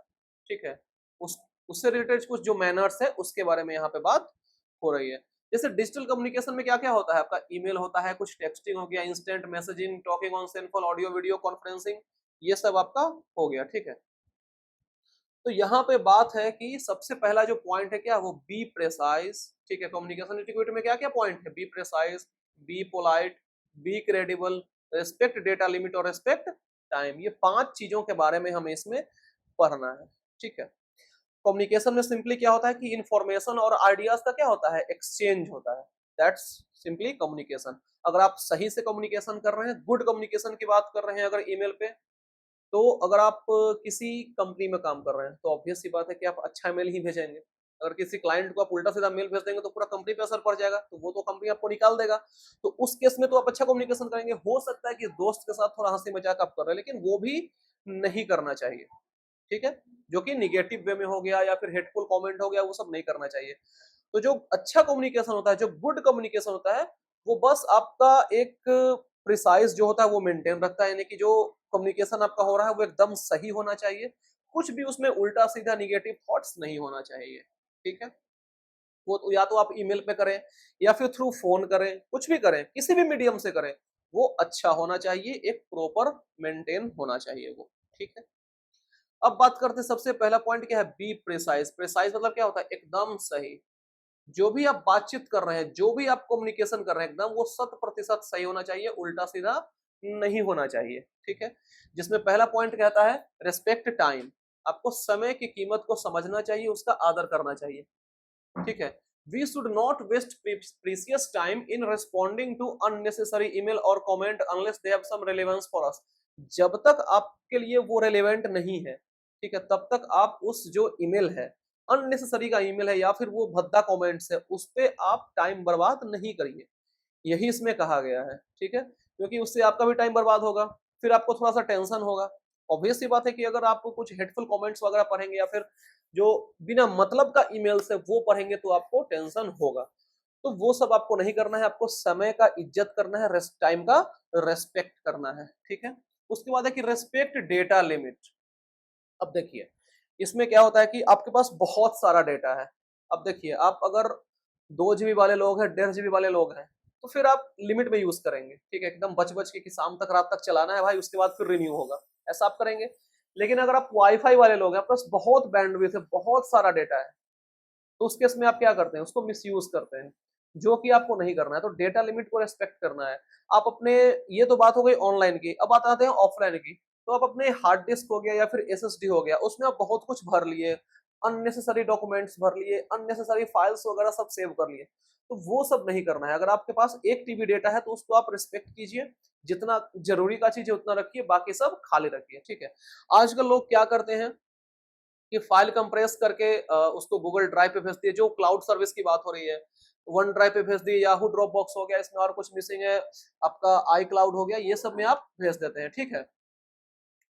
A: ठीक है, उस उससे रिलेटेड कुछ जो मैनर्स है उसके बारे में यहाँ पे बात हो रही है। जैसे डिजिटल कम्युनिकेशन में क्या क्या होता है, आपका ईमेल होता है, कुछ टेक्सटिंग हो गया, instant messaging, talking on sale phone, audio video conferencing, ये सब आपका हो गया। ठीक है, तो यहाँ पे बात है कि सबसे पहला जो पॉइंट है क्या, वो बी प्रेसाइज। ठीक है, कम्युनिकेशन एटिक्वेट में क्या क्या पॉइंट है, be precise, be polite, be credible, respect data limit और रेस्पेक्ट टाइम। ये 5 चीजों के बारे में हमें इसमें पढ़ना है। ठीक है, कम्युनिकेशन में सिंपली क्या होता है कि इंफॉर्मेशन और आइडियाज का क्या होता है, एक्सचेंज होता है, दैट्स सिंपली कम्युनिकेशन। अगर आप सही से कम्युनिकेशन कर रहे हैं, गुड कम्युनिकेशन की बात कर रहे हैं अगर ईमेल पे, तो अगर आप किसी कंपनी में काम कर रहे हैं तो ऑब्वियस सी बात है कि आप अच्छा मेल ही भेजेंगे। अगर किसी क्लाइंट को आप उल्टा सीधा मेल भेज देंगे तो पूरा कंपनी पे असर पड़ जाएगा, तो वो तो कंपनी आपको निकाल देगा। तो उस केस में तो आप अच्छा कम्युनिकेशन करेंगे। हो सकता है कि दोस्त के साथ थोड़ा हंसी मजाक आप कर रहे हैं, लेकिन वो भी नहीं करना चाहिए। ठीक है, जो कि निगेटिव वे में हो गया या फिर हेटफुल कमेंट हो गया, वो सब नहीं करना चाहिए। तो जो अच्छा कम्युनिकेशन होता है, जो गुड कम्युनिकेशन होता है, वो बस आपका एक प्रिसाइज जो होता है वो मेंटेन रखता है, यानी कि जो कम्युनिकेशन आपका हो रहा है वो एकदम सही होना चाहिए, कुछ भी उसमें उल्टा सीधा निगेटिव थॉट्स नहीं होना चाहिए। ठीक है, वो तो या तो आप ईमेल पे करें या फिर थ्रू फोन करें, कुछ भी करें, किसी भी मीडियम से करें, वो अच्छा होना चाहिए, एक प्रॉपर मेंटेन होना चाहिए वो। ठीक है, अब बात करते हैं सबसे पहला पॉइंट क्या है, बी प्रिसाइज। प्रिसाइज मतलब क्या होता है, एकदम सही। जो भी आप बातचीत कर रहे हैं, जो भी आप कम्युनिकेशन कर रहे हैं, एकदम वो 100% सही होना चाहिए, उल्टा सीधा नहीं होना चाहिए, ठीक है। जिसमें पहला पॉइंट कहता है रेस्पेक्ट टाइम, आपको समय की कीमत को समझना चाहिए, उसका आदर करना चाहिए, ठीक है। We should not waste precious time in responding to unnecessary email और comment unless they have some relevance for us. जब तक आपके लिए वो रेलेवेंट नहीं है, ठीक है, तब तक आप उस जो ईमेल है, अननेसेसरी का ईमेल है या फिर वो भद्दा कमेंट्स है, उस पे आप टाइम बर्बाद नहीं करिए। यही इसमें कहा गया है, ठीक है, क्योंकि उससे आपका भी टाइम बर्बाद होगा, फिर आपको थोड़ा सा टेंशन होगा। ऑब्वियस सी बात है कि अगर आप कुछ हेटफुल कमेंट्स वगैरह पढ़ेंगे या फिर जो बिना मतलब का ईमेल्स है वो पढ़ेंगे तो आपको टेंशन होगा। तो वो सब आपको नहीं करना है, आपको समय का इज्जत करना है, टाइम का रेस्पेक्ट करना है, ठीक है। उसके बाद है कि रेस्पेक्ट डेटा लिमिट। अब देखिए इसमें क्या होता है कि आपके पास बहुत सारा डेटा है। अब देखिए आप अगर 2 GB वाले लोग हैं, 1.5 GB वाले लोग हैं, तो फिर आप लिमिट में यूज करेंगे, ठीक है, एकदम बच बच के कि शाम तक रात तक चलाना है भाई, उसके बाद फिर रिन्यू होगा, ऐसा आप करेंगे। लेकिन अगर आप वाईफाई वाले लोग हैं, प्लस बहुत बैंडविड्थ है, बहुत सारा डेटा है, तो उस केस में आप क्या करते हैं, उसको मिसयूज करते हैं, जो कि आपको नहीं करना है। तो डेटा लिमिट को रेस्पेक्ट करना है। आप अपने, ये तो बात हो गई ऑनलाइन की, अब आते हैं ऑफलाइन की। तो आप अपने हार्ड डिस्क हो गया या फिर एसएसडी हो गया, उसमें आप बहुत कुछ भर लिए, अननेसेसरी डॉक्यूमेंट्स भर लिए, अननेसेसरी फाइल्स वगैरह सब सेव कर लिए, तो वो सब नहीं करना है। अगर आपके पास 1 TB डेटा है तो उसको आप रिस्पेक्ट कीजिए, जितना जरूरी का चीज है उतना रखिए, बाकी सब खाली रखिए, ठीक है। आजकल लोग क्या करते हैं कि फाइल कंप्रेस करके उसको गूगल ड्राइव पे भेज दिए, जो क्लाउड सर्विस की बात हो रही है, वन ड्राइव पे भेज दिए, याहू ड्रॉप बॉक्स हो गया, इसमें और कुछ मिसिंग है, आपका आई क्लाउड हो गया, ये सब में आप भेज देते हैं, ठीक है।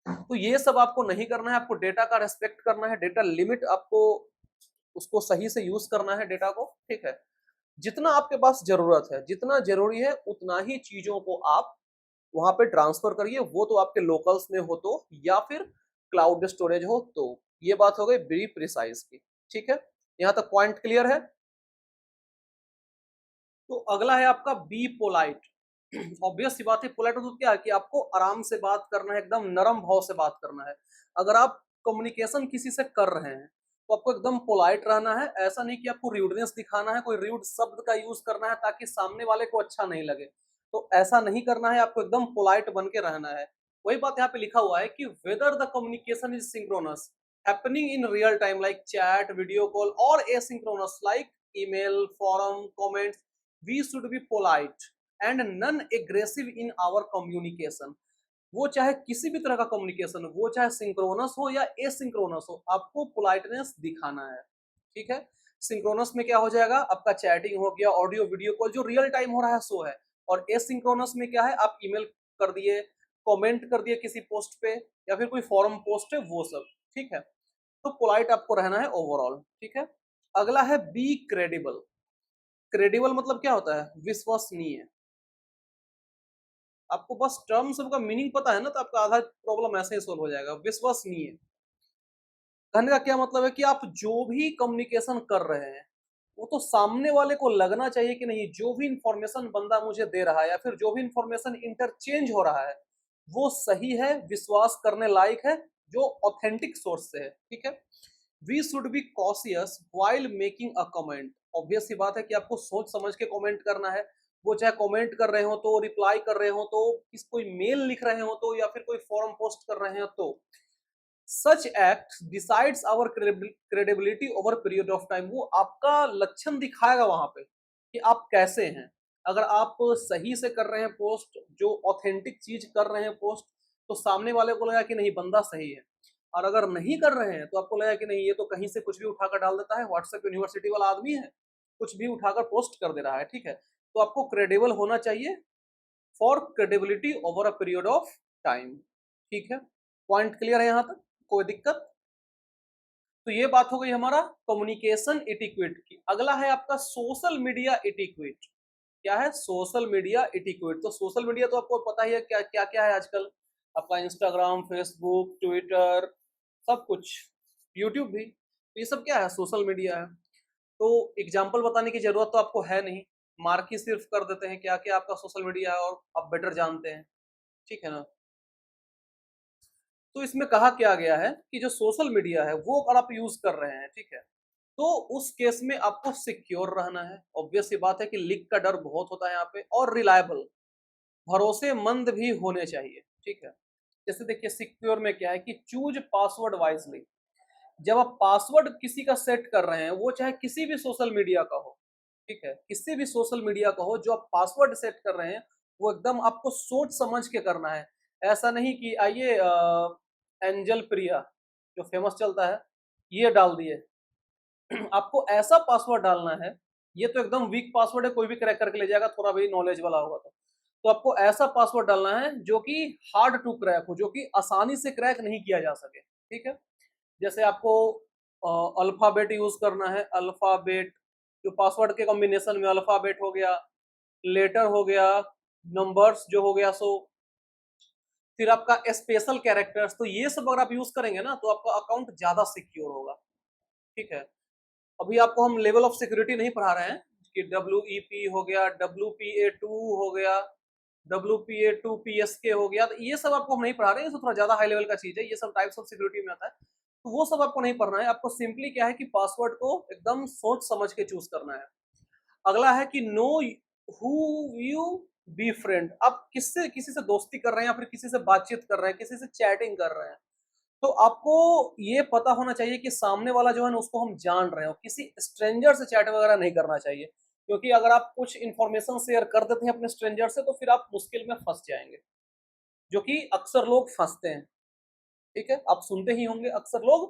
A: तो ये सब आपको नहीं करना है, आपको डेटा का रेस्पेक्ट करना है, डेटा लिमिट आपको उसको सही से यूज करना है डेटा को, ठीक है। जितना आपके पास जरूरत है, जितना जरूरी है उतना ही चीजों को आप वहां पे ट्रांसफर करिए, वो तो आपके लोकल्स में हो तो या फिर क्लाउड स्टोरेज हो तो। ये बात हो गई बी प्रिसाइज की, ठीक है। यहां तक पॉइंट क्लियर है। तो अगला है आपका बी पोलाइट। ऑब्वियस सी बात है, पोलाइट मतलब क्या है कि आपको आराम से बात करना है, एकदम नरम भाव से बात करना है। अगर आप कम्युनिकेशन किसी से कर रहे हैं तो आपको एकदम पोलाइट रहना है, ऐसा नहीं कि आपको रूडनेस दिखाना है, कोई रूड शब्द का यूज करना है ताकि सामने वाले को अच्छा नहीं लगे, तो ऐसा नहीं करना है, आपको एकदम पोलाइट बन के रहना है। वही बात यहाँ पे लिखा हुआ है कि whether the communication is synchronous happening in real time like chat, video call और asynchronous like email, forum, comments, we should be polite and non aggressive in our communication. वो चाहे किसी भी तरह का कम्युनिकेशन हो, वो चाहे सिंक्रोनस हो या एसिंक्रोनस हो, आपको पोलाइटनेस दिखाना है, ठीक है। सिंक्रोनस में क्या हो जाएगा, आपका चैटिंग हो गया, ऑडियो वीडियो कॉल जो रियल टाइम हो रहा है सो है। और एसिंक्रोनस में क्या है, आप ईमेल कर दिए, कमेंट कर दिए किसी पोस्ट पे या फिर कोई फॉरम पोस्ट है, वो सब, ठीक है। तो पोलाइट आपको रहना है ओवरऑल, ठीक है। अगला है बी क्रेडिबल। क्रेडिबल मतलब क्या होता है, विश्वसनीय। आपको बस टर्म सबका मीनिंग पता है ना, तो आपका आधा प्रॉब्लम ऐसे ही सोल्व हो जाएगा। विश्वसनीय कहने का क्या मतलब है कि आप जो भी कम्युनिकेशन कर रहे हैं वो तो सामने वाले को लगना चाहिए कि नहीं, जो भी इंफॉर्मेशन बंदा मुझे दे रहा है या फिर जो भी इंफॉर्मेशन इंटरचेंज हो रहा है वो सही है, विश्वास करने लायक है, जो ऑथेंटिक सोर्स से है, ठीक है। We should be cautious while making a comment. Obvious सी बात है कि आपको सोच समझ के कमेंट करना है, वो चाहे कमेंट कर रहे हो तो, रिप्लाई कर रहे हो तो, किस कोई मेल लिख रहे हो तो, या फिर कोई फॉर्म पोस्ट कर रहे हो तो। Such act decides our credibility over period of time. वो आपका लक्षण दिखाएगा वहां पे कि आप कैसे हैं। अगर आप सही से कर रहे हैं पोस्ट, जो ऑथेंटिक चीज कर रहे हैं पोस्ट, तो सामने वाले को लगा कि नहीं बंदा सही है। और अगर नहीं कर रहे हैं तो आपको लगा कि नहीं ये तो कहीं से कुछ भी उठाकर डाल देता है, व्हाट्सएप यूनिवर्सिटी वाला आदमी है, कुछ भी उठाकर पोस्ट कर दे रहा है, ठीक है। तो आपको क्रेडिबल होना चाहिए for credibility over a period of time, ठीक है। पॉइंट क्लियर है यहाँ तक, कोई दिक्कत? तो ये बात हो गई हमारा कम्युनिकेशन इटिक्वेट की। अगला है आपका सोशल मीडिया इटिक्वेट। क्या है सोशल मीडिया इटिक्वेट? तो सोशल मीडिया तो आपको पता ही है क्या क्या क्या है आजकल, आपका इंस्टाग्राम, फेसबुक, ट्विटर, सब कुछ, यूट्यूब भी, तो ये सब क्या है, सोशल मीडिया है। तो एग्जाम्पल बताने की जरूरत तो आपको है नहीं, मार्क ही सिर्फ कर देते हैं क्या क्या आपका सोशल मीडिया है और आप बेटर जानते हैं, ठीक है ना। तो इसमें कहा क्या गया है कि जो सोशल मीडिया है वो अगर आप यूज कर रहे हैं, ठीक है, तो उस केस में आपको सिक्योर रहना है। ऑब्वियस सी बात है कि लीक का डर बहुत होता है यहाँ पे, और रिलायबल। भरोसेमंद भी होने चाहिए, ठीक है। जैसे देखिए सिक्योर में क्या है कि चूज पासवर्ड वाइजली। जब आप पासवर्ड किसी का सेट कर रहे हैं, वो चाहे किसी भी सोशल मीडिया का हो, ठीक है, किसी भी सोशल मीडिया का हो, जो आप पासवर्ड सेट कर रहे हैं वो एकदम आपको सोच समझ के करना है। ऐसा नहीं कि आइए एंजल प्रिया जो फेमस चलता है ये डाल दिए। आपको ऐसा पासवर्ड डालना है, ये तो एकदम वीक पासवर्ड है, कोई भी क्रैक करके ले जाएगा, थोड़ा भी नॉलेज वाला होगा तो आपको ऐसा पासवर्ड डालना है जो कि हार्ड टू क्रैक हो, जो कि आसानी से क्रैक नहीं किया जा सके, ठीक है। जैसे आपको अल्फाबेट यूज करना है, अल्फाबेट जो पासवर्ड के कॉम्बिनेशन में अल्फाबेट हो गया, लेटर हो गया, नंबर्स जो हो गया, सो फिर आपका स्पेशल कैरेक्टर्स, तो ये सब अगर आप यूज करेंगे ना तो आपका अकाउंट ज्यादा सिक्योर होगा, ठीक है। अभी आपको हम लेवल ऑफ सिक्योरिटी नहीं पढ़ा रहे हैं कि WEP हो गया, WPA2 हो गया, WPA2 PSK हो गया, तो ये सब आपको हम नहीं पढ़ा रहे हैं, ये थोड़ा ज्यादा हाई लेवल का चीज है, ये सब टाइप्स ऑफ सिक्योरिटी में आता है, तो वो सब आपको नहीं पढ़ना है। आपको सिंपली क्या है कि पासवर्ड को एकदम सोच समझ के चूज करना है। अगला है कि know who you be friend. आप किससे किसी से दोस्ती कर रहे हैं या फिर किसी से बातचीत कर रहे हैं, किसी से चैटिंग कर रहे हैं, तो आपको ये पता होना चाहिए कि सामने वाला जो है ना उसको हम जान रहे हो। किसी स्ट्रेंजर से चैट वगैरह नहीं करना चाहिए, क्योंकि अगर आप कुछ इंफॉर्मेशन शेयर कर देते हैं अपने स्ट्रेंजर से तो फिर आप मुश्किल में फंस जाएंगे, जो कि अक्सर लोग फंसते हैं, ठीक है। आप सुनते ही होंगे अक्सर लोग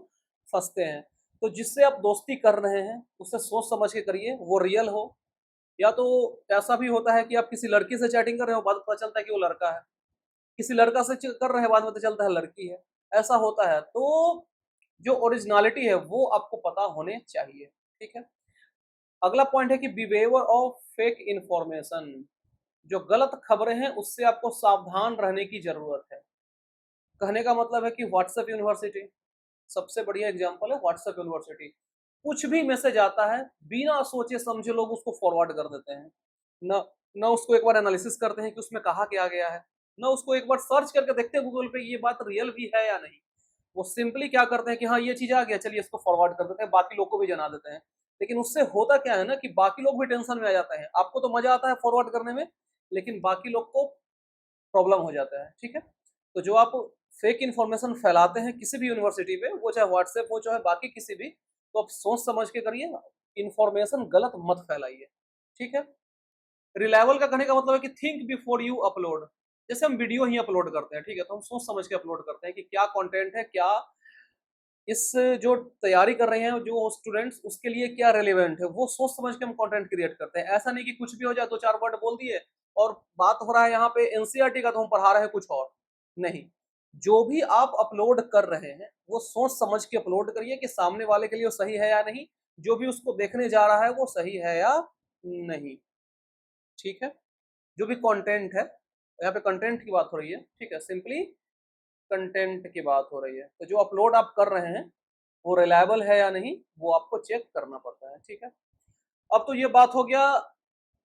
A: फंसते हैं। तो जिससे आप दोस्ती कर रहे हैं उससे सोच समझ के करिए, वो रियल हो। या तो ऐसा भी होता है कि आप किसी लड़की से चैटिंग कर रहे हो, बाद में पता चलता है कि वो लड़का है, किसी लड़का से कर रहे हैं, बाद में पता चलता है लड़की है, ऐसा होता है। तो जो ओरिजिनलिटी है वो आपको पता होने चाहिए, ठीक है। अगला पॉइंट है कि बिहेवियर ऑफ फेक इंफॉर्मेशन। जो गलत खबरें हैं उससे आपको सावधान रहने की जरूरत है। कहने का मतलब है कि व्हाट्सएप यूनिवर्सिटी सबसे बढ़िया एग्जांपल है। व्हाट्सएप यूनिवर्सिटी, कुछ भी मैसेज आता है बिना सोचे समझे लोग उसको फॉरवर्ड कर देते हैं, न न उसको एक बार एनालिसिस करते हैं कि उसमें कहा क्या गया है, न उसको एक बार सर्च करके देखते हैं गूगल पे ये बात रियल भी है या नहीं। वो सिंपली क्या करते हैं कि हाँ ये चीज आ गया, चलिए इसको फॉरवर्ड कर देते हैं, बाकी लोग को भी जना देते हैं। लेकिन उससे होता क्या है ना कि बाकी लोग भी टेंशन में आ जाते हैं। आपको तो मजा आता है फॉरवर्ड करने में, लेकिन बाकी लोग को प्रॉब्लम हो जाता है, ठीक है। तो जो आप फेक इन्फॉर्मेशन फैलाते हैं किसी भी यूनिवर्सिटी पे, वो चाहे व्हाट्सएप हो चाहे बाकी किसी भी, तो आप सोच समझ के करिए, इन्फॉर्मेशन गलत मत फैलाइए, ठीक है। रिलायबल का कहने का मतलब है कि थिंक बिफोर यू अपलोड। जैसे हम वीडियो ही अपलोड करते हैं, ठीक है, तो हम सोच समझ के अपलोड करते हैं कि क्या कंटेंट है, क्या इस जो तैयारी कर रहे हैं जो स्टूडेंट्स उसके लिए क्या रेलेवेंट है, वो सोच समझ के हम कंटेंट क्रिएट करते हैं। ऐसा नहीं कि कुछ भी हो जाए, दो चार वर्ड बोल दिए और बात हो रहा है यहाँ पे एनसीईआरटी का तो हम पढ़ा रहे हैं कुछ और नहीं। जो भी आप अपलोड कर रहे हैं वो सोच समझ के अपलोड करिए कि सामने वाले के लिए वो सही है या नहीं, जो भी उसको देखने जा रहा है वो सही है या नहीं, ठीक है। जो भी कंटेंट है, यहाँ पे कंटेंट की बात हो रही है, ठीक है, सिंपली कंटेंट की बात हो रही है। तो जो अपलोड आप कर रहे हैं वो रिलायबल है या नहीं, वो आपको चेक करना पड़ता है, ठीक है। अब तो ये बात हो गया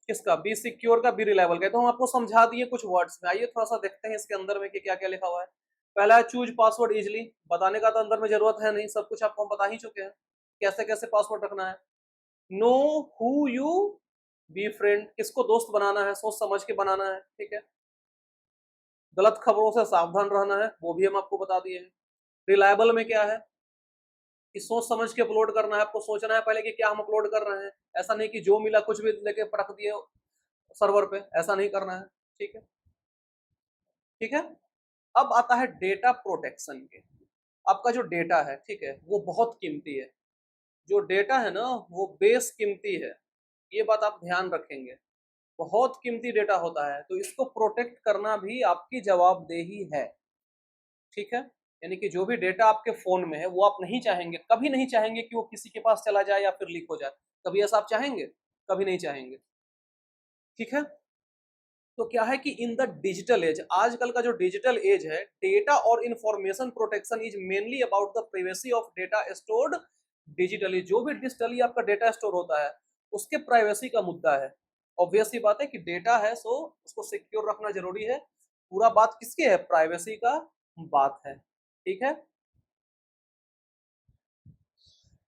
A: किसका, बी सिक्योर का, बी रिलायबल का। तो हम आपको समझा दिए कुछ वर्ड्स में, आइए थोड़ा सा देखते हैं इसके अंदर में कि क्या क्या लिखा हुआ है। पहला है चूज पासवर्ड इजिली। बताने का तो अंदर में जरूरत है नहीं, सब कुछ आपको हम बता ही चुके हैं कैसे कैसे पासवर्ड रखना है। Know who you be friend, किसको दोस्त बनाना है सोच समझ के बनाना है, ठीक है। गलत खबरों से सावधान रहना है, वो भी हम आपको बता दिए हैं। रिलायबल में क्या है कि सोच समझ के अपलोड करना है, आपको सोचना है पहले कि क्या हम अपलोड कर रहे हैं। ऐसा नहीं कि जो मिला कुछ भी लेके पटक दिए सर्वर पे, ऐसा नहीं करना है, ठीक है, ठीक है। अब आता है डेटा प्रोटेक्शन के। आपका जो डेटा है, ठीक है, वो बहुत कीमती है। जो डेटा है ना वो बेस कीमती है, ये बात आप ध्यान रखेंगे। बहुत कीमती डेटा होता है, तो इसको प्रोटेक्ट करना भी आपकी जवाबदेही है, ठीक है। यानी कि जो भी डेटा आपके फोन में है वो आप नहीं चाहेंगे, कभी नहीं चाहेंगे कि वो किसी के पास चला जाए या फिर लीक हो जाए। कभी ऐसा आप चाहेंगे? कभी नहीं चाहेंगे, ठीक है। तो क्या है कि इन द डिजिटल एज, आजकल का जो डिजिटल एज है, डेटा और information protection is mainly about the privacy of data stored digitally. जो भी डिजिटली आपका डेटा स्टोर होता है उसके प्राइवेसी का मुद्दा है। ऑब्वियस सी बात है कि डेटा है सो उसको सिक्योर रखना जरूरी है। पूरा बात किसकी है, प्राइवेसी का बात है, ठीक है।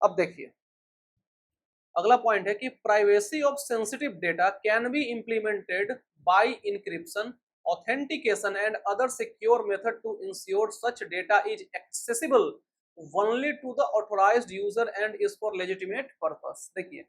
A: अब देखिए अगला पॉइंट है कि privacy of sensitive data can be implemented by encryption authentication and other secure method to ensure such data is accessible only to the authorized user and is for legitimate purpose। देखिए,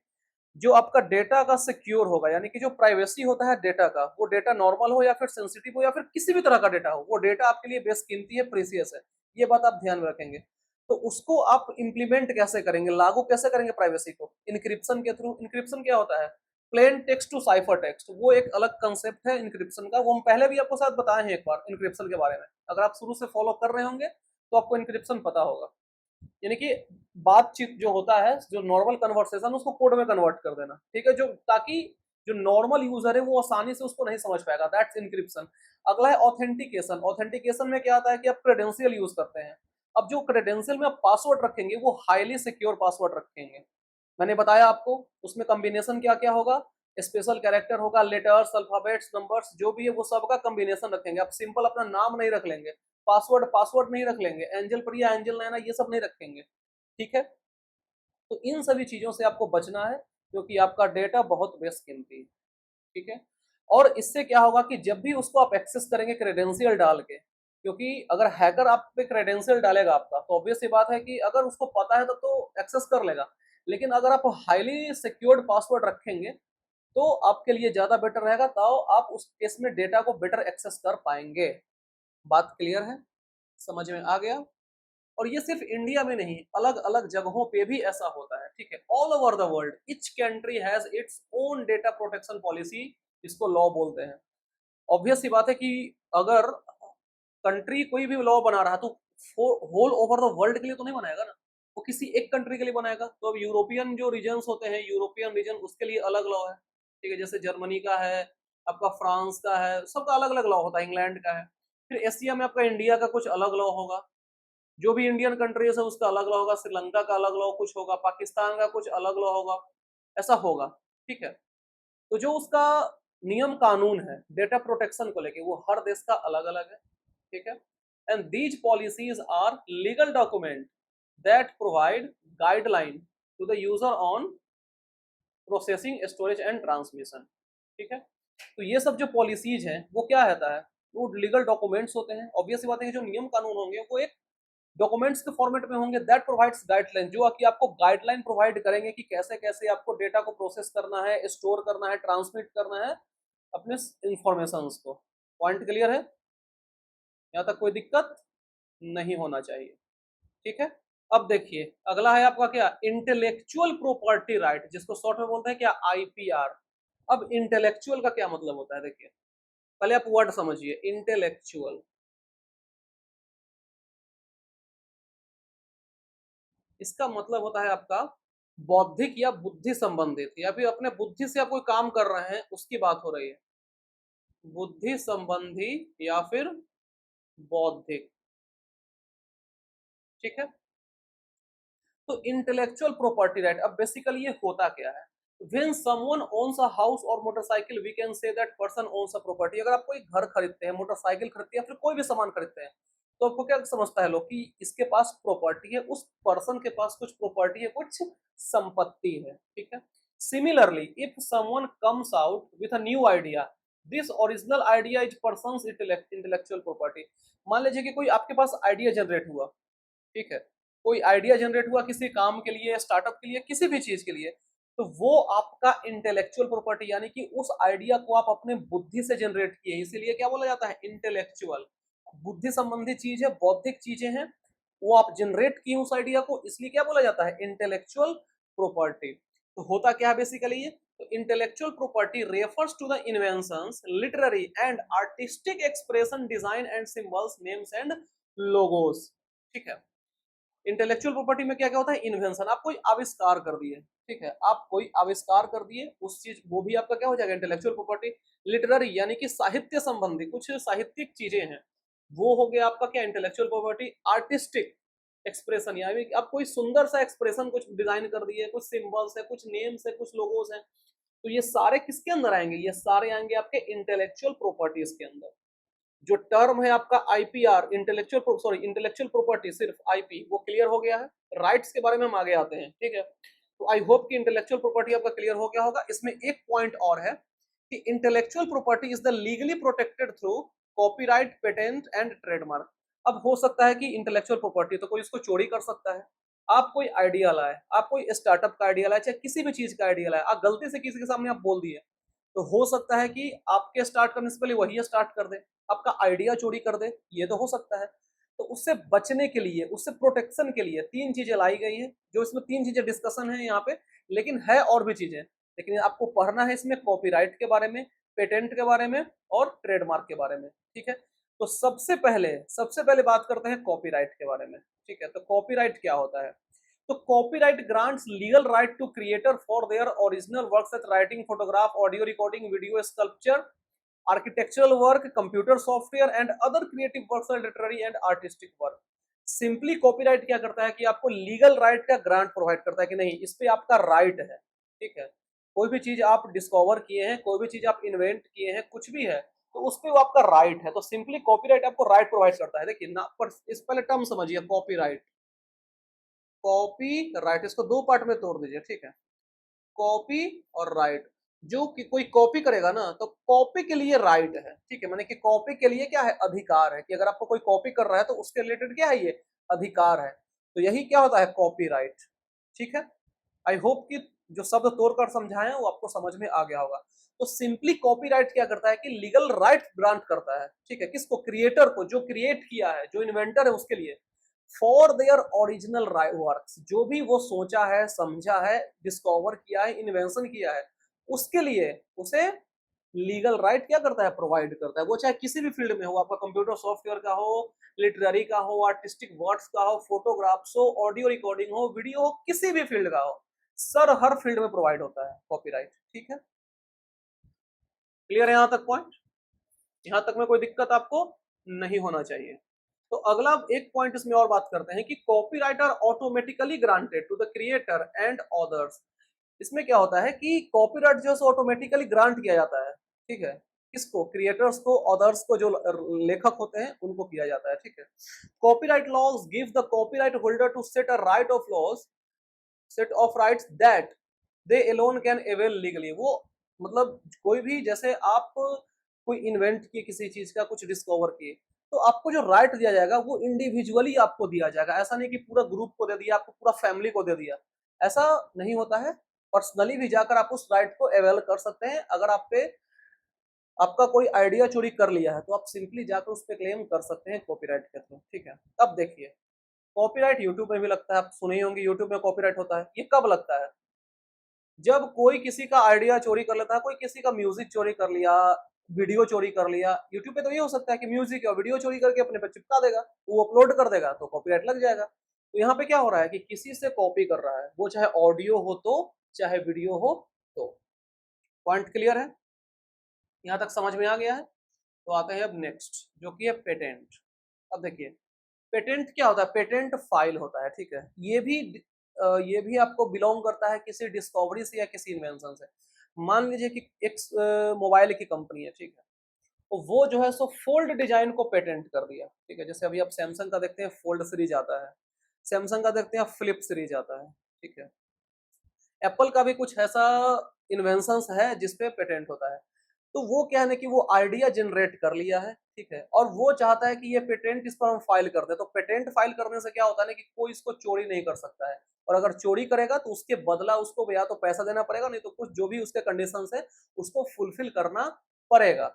A: जो आपका data का secure होगा, यानी कि जो privacy होता है डेटा का, वो डेटा नॉर्मल हो या फिर सेंसिटिव हो या फिर किसी भी तरह का डेटा हो, वो डेटा आपके लिए बेशकीमती है, प्रीसियस है। ये बात आप ध्यान में रखेंगे। तो उसको आप इंप्लीमेंट कैसे करेंगे, लागू कैसे करेंगे प्राइवेसी को? इंक्रिप्शन के थ्रू। इंक्रिप्शन क्या होता है? Plain text to cipher text, वो एक अलग कंसेप्ट है इंक्रिप्शन का। वो हम पहले भी आपको साथ बताए हैं एक बार इंक्रिप्शन के बारे में। अगर आप शुरू से फॉलो कर रहे होंगे तो आपको इंक्रिप्शन पता होगा। यानी कि बातचीत जो होता है, जो नॉर्मल कन्वर्सेशन, उसको कोड में कन्वर्ट कर देना, ठीक है, जो ताकि जो नॉर्मल यूजर है वो आसानी से उसको नहीं समझ पाएगा। That's encryption. अगला है ऑथेंटिकेशन। ऑथेंटिकेशन में क्या आता है कि आप क्रेडेंशियल यूज करते हैं। अब जो क्रेडेंशियल में आप पासवर्ड रखेंगे वो हाईली सिक्योर पासवर्ड रखेंगे। मैंने बताया आपको उसमें कॉम्बिनेशन क्या क्या होगा, स्पेशल कैरेक्टर होगा, लेटर्स, अल्फाबेट्स, नंबर्स, जो भी है वो सबका कॉम्बिनेशन रखेंगे। आप सिंपल अपना नाम नहीं रख लेंगे, पासवर्ड पासवर्ड नहीं रख लेंगे, एंजल प्रिया, एंजल नैना, ये सब नहीं रखेंगे, ठीक है। तो इन सभी चीजों से आपको बचना है क्योंकि आपका डेटा बहुत बेशकीमती है, ठीक है। और इससे क्या होगा कि जब भी उसको आप एक्सेस करेंगे क्रेडेंशियल डाल के, क्योंकि अगर हैकर आप पे क्रेडेंशियल डालेगा आपका, तो ऑब्वियस सी बात है कि अगर उसको पता है तो एक्सेस कर लेगा। लेकिन अगर आप हाईली सिक्योर्ड पासवर्ड रखेंगे तो आपके लिए ज्यादा बेटर रहेगा, तो आप उस केस में डेटा को बेटर एक्सेस कर पाएंगे। बात क्लियर है, समझ में आ गया? और ये सिर्फ इंडिया में नहीं, अलग अलग जगहों पे भी ऐसा होता है, ठीक है। All over the world each country has its own data protection policy, इसको लॉ बोलते हैं। ऑब्वियस सी बात है कि अगर कंट्री कोई भी लॉ बना रहा है तो होल ओवर द वर्ल्ड के लिए तो नहीं बनाएगा ना, वो किसी एक कंट्री के लिए बनाएगा। तो अब यूरोपियन जो रीजन्स होते हैं, यूरोपियन रीजन, उसके लिए अलग लॉ है, ठीक है। जैसे जर्मनी का है, आपका फ्रांस का है, सबका अलग अलग लॉ होता है, इंग्लैंड का है। फिर एशिया में आपका इंडिया का कुछ अलग लॉ होगा, जो भी इंडियन कंट्रीज है उसका अलग लॉ होगा, श्रीलंका का अलग लॉ कुछ होगा, पाकिस्तान का कुछ अलग लॉ होगा, ऐसा होगा, ठीक है। तो जो उसका नियम कानून है डेटा प्रोटेक्शन को लेके, वो हर देश का अलग अलग है, ठीक है। And these policies are legal document that provide guideline to the user on processing, storage and transmission, ठीक है। तो ये सब जो पॉलिसीज हैं वो क्या रहता है, वो लीगल डॉक्यूमेंट्स होते हैं। ऑब्वियस बात है कि जो नियम कानून होंगे वो एक डॉक्यूमेंट्स के फॉर्मेट में होंगे, दैट प्रोवाइड्स गाइडलाइन, जो कि आपको गाइडलाइन प्रोवाइड करेंगे कि कैसे कैसे आपको डेटा को प्रोसेस करना है, स्टोर करना है, ट्रांसमिट करना है अपने इंफॉर्मेशन को। पॉइंट क्लियर है? यहाँ तक कोई दिक्कत नहीं होना चाहिए, ठीक है। अब देखिए अगला है आपका क्या, इंटेलेक्चुअल प्रॉपर्टी राइट, जिसको शॉर्ट में बोलते हैं क्या, आईपीआर। अब इंटेलेक्चुअल का क्या मतलब होता है, देखिए पहले आप वर्ड समझिए। इंटेलेक्चुअल, इसका मतलब होता है आपका बौद्धिक या बुद्धि संबंधित, या फिर अपने बुद्धि से आप कोई काम कर रहे हैं उसकी बात हो रही है, बुद्धि संबंधी या फिर बौद्धिक, ठीक है। तो इंटेलेक्चुअल प्रॉपर्टी राइट, अब बेसिकली ये होता क्या है, when someone owns a house or motorcycle we can say that person owns a property। अगर आप कोई घर खरीदते हैं, मोटरसाइकिल खरीदते हैं, फिर कोई भी सामान खरीदते हैं, तो आपको क्या समझता है लोग कि इसके पास प्रॉपर्टी है, उस पर्सन के पास कुछ प्रॉपर्टी है, कुछ संपत्ति है, ठीक है। Similarly if someone comes out with a new idea, this original idea is persons intellectual property. मान लीजिए कि कोई आपके पास आइडिया जनरेट हुआ, ठीक है, कोई आइडिया जनरेट हुआ किसी काम के लिए, स्टार्टअप के लिए, किसी भी चीज के लिए, तो वो आपका इंटेलेक्चुअल प्रॉपर्टी, यानी कि उस आइडिया को आप अपने बुद्धि से जनरेट किए, इसीलिए क्या बोला जाता है, इंटेलेक्चुअल। बुद्धि संबंधी चीज है, बौद्धिक चीजें हैं, वो आप जनरेट किए उस आइडिया को, इसलिए क्या बोला जाता है, इंटेलेक्चुअल प्रॉपर्टी। तो होता क्या है बेसिकली ये, तो intellectual property refers to the inventions, literary and artistic expression, design and symbols, names and logos, ठीक है। इंटेलेक्चुअल प्रॉपर्टी में क्या क्या होता है, इन्वेंशन, आप कोई आविष्कार कर दिए, ठीक है, आप कोई आविष्कार कर दिए, उस चीज वो भी आपका क्या हो जाएगा, इंटेलेक्चुअल प्रॉपर्टी। लिटरेरी यानी कि साहित्य संबंधी कुछ साहित्यिक चीजें हैं, वो हो गया आपका क्या, इंटेलेक्चुअल प्रॉपर्टी। आर्टिस्टिक एक्सप्रेशन, यानी कि आप कोई सुंदर सा एक्सप्रेशन कुछ डिजाइन कर दिए, कुछ सिंबल्स है, कुछ नेम्स है, कुछ लोगोस हैं, तो ये सारे किसके अंदर आएंगे, ये सारे आएंगे आपके इंटेलेक्चुअल प्रॉपर्टीज के अंदर। जो टर्म है आपका आईपीआर, इंटेलेक्चुअल प्रॉपर्टी, सिर्फ आईपी, वो क्लियर हो गया है। राइट्स के बारे में हम आगे आते हैं, ठीक है। तो आई होप कि इंटेलेक्चुअल प्रॉपर्टी आपका क्लियर हो गया होगा। इसमें एक पॉइंट और है कि intellectual property is the legally protected through copyright, patent and trademark. अब हो सकता है कि इंटेलेक्चुअल प्रॉपर्टी तो कोई इसको चोरी कर सकता है, आप कोई आइडिया लाए, आप कोई स्टार्टअप का आइडिया लाए, चाहे किसी भी चीज का आइडिया लाए, आप गलती से किसी के सामने आप बोल दिए, तो हो सकता है कि आपके स्टार्ट करने से पहले वही स्टार्ट कर दे, आपका आइडिया चोरी कर दे, ये तो हो सकता है। तो उससे बचने के लिए, उससे प्रोटेक्शन के लिए तीन चीजें लाई गई हैं, जो इसमें तीन चीजें डिस्कशन है यहाँ पे, लेकिन है और भी चीजें, लेकिन आपको पढ़ना है इसमें कॉपीराइट के बारे में, पेटेंट के बारे में और ट्रेडमार्क के बारे में, ठीक है। तो सबसे पहले बात करते हैं कॉपीराइट के बारे में, ठीक है। तो कॉपीराइट क्या होता है? तो copyright grants legal right to creator for their original works at writing, photograph, audio recording, video, sculpture, architectural work, computer software and other creative works, literary and artistic work. Simply copyright क्या करता है कि आपको legal right का grant provide करता है कि नहीं, इस पे आपका राइट है, ठीक है। कोई भी चीज आप डिस्कवर किए हैं, कोई भी चीज आप इन्वेंट किए हैं, कुछ भी है, तो उस पे वो आपका राइट है। तो सिंपली कॉपीराइट आपको राइट प्रोवाइड करता है। देखिए ना, पर इस पहले टर्म समझिए, कॉपीराइट, कॉपी राइट, इसको दो पार्ट में तोड़ दीजिए, ठीक है। कॉपी और राइट, जो कि कोई कॉपी करेगा ना, तो कॉपी के लिए राइट है, ठीक है। माने कि कॉपी के लिए क्या है, अधिकार है, कि अगर आपको कोई कॉपी कर रहा है तो उसके रिलेटेड क्या है, ये अधिकार है। तो यही क्या होता है, कॉपीराइट, ठीक है। आई होप कि जो शब्द तोड़कर समझाए वो आपको समझ में आ गया होगा। तो सिंपली कॉपीराइट क्या करता है कि लीगल राइट ग्रांट करता है, ठीक है, किसको, क्रिएटर को, जो क्रिएट किया है, जो इन्वेंटर है उसके लिए, फॉर देयर ओरिजिनल वर्क्स, जो भी वो सोचा है, समझा है, डिस्कवर किया है, इन्वेंशन किया है, उसके लिए उसे लीगल राइट क्या करता है, प्रोवाइड करता है। वो चाहे किसी भी फील्ड में हो, आपका कंप्यूटर सॉफ्टवेयर का हो, लिटरेरी का हो, आर्टिस्टिक वर्क्स का हो, फोटोग्राफ्स हो, ऑडियो रिकॉर्डिंग हो, वीडियो हो, किसी भी फील्ड का हो, सर हर फील्ड में प्रोवाइड होता है कॉपीराइट, ठीक है। क्लियर है यहाँ तक पॉइंट? यहाँ तक में कोई दिक्कत आपको नहीं होना चाहिए। तो अगला एक पॉइंट इसमें और बात करते हैं कि copyright are automatically granted to the creator and authors. इसमें क्या होता है कि कॉपीराइट जो है ऑटोमेटिकली ग्रांट किया जाता है, ठीक है। किसको, क्रिएटर्स को, ऑथर्स को, जो लेखक होते हैं उनको किया जाता है, ठीक है। Copyright laws give the copyright holder to set a right of laws, set of rights that they alone can avail legally. वो मतलब कोई भी, जैसे आप कोई इन्वेंट किए, किसी चीज का कुछ डिस्कवर किए, तो आपको जो राइट दिया जाएगा वो इंडिविजुअली आपको दिया जाएगा। ऐसा नहीं कि पूरा ग्रुप को दे दिया, आपको पूरा फैमिली को दे दिया, ऐसा नहीं होता है। पर्सनली भी जाकर आप उस राइट को अवेल कर सकते हैं। अगर आप पे आपका कोई आइडिया चोरी कर लिया है तो आप सिंपली जाकर उस पर क्लेम कर सकते हैं कॉपीराइट के थ्रू, ठीक है। अब देखिए, कॉपीराइट यूट्यूब में भी लगता है, आप सुने ही होंगे यूट्यूब में कॉपीराइट होता है। ये कब लगता है? जब कोई किसी का आइडिया चोरी कर लेता है, कोई किसी का म्यूजिक चोरी कर लिया, वीडियो चोरी कर लिया। यूट्यूब पे तो ये हो सकता है कि म्यूजिक या वीडियो चोरी करके अपने पे चिपका देगा, वो अपलोड कर देगा, तो कॉपीराइट लग जाएगा। तो यहाँ पे क्या हो रहा है कि किसी से कॉपी कर रहा है, वो चाहे ऑडियो हो तो, चाहे वीडियो हो तो। पॉइंट क्लियर है? यहाँ तक समझ में आ गया है? तो आते हैं अब नेक्स्ट, जो कि है पेटेंट। अब देखिए, पेटेंट क्या होता है? पेटेंट फाइल होता है, ठीक है। ये भी आपको बिलोंग करता है किसी डिस्कवरी से या किसी इन्वेंशन से। मान लीजिए कि एक मोबाइल की कंपनी है, ठीक है, तो वो जो है सो फोल्ड डिजाइन को पेटेंट कर दिया, ठीक है। जैसे अभी आप सैमसंग का देखते हैं, फोल्ड सीरीज आता है, सैमसंग का देखते हैं फ्लिप सीरीज आता है, ठीक है। एप्पल का भी कुछ ऐसा इन्वेंशंस है जिसपे पेटेंट होता है। तो वो क्या है कि वो आइडिया जनरेट कर लिया है, ठीक है, और वो चाहता है कि ये पेटेंट इस पर हम फाइल कर दे। तो पेटेंट फाइल करने से क्या होता है ना कि कोई इसको चोरी नहीं कर सकता है, और अगर चोरी करेगा तो उसके बदला उसको या तो पैसा देना पड़ेगा, नहीं तो कुछ जो भी उसके कंडीशंस है उसको फुलफिल करना पड़ेगा।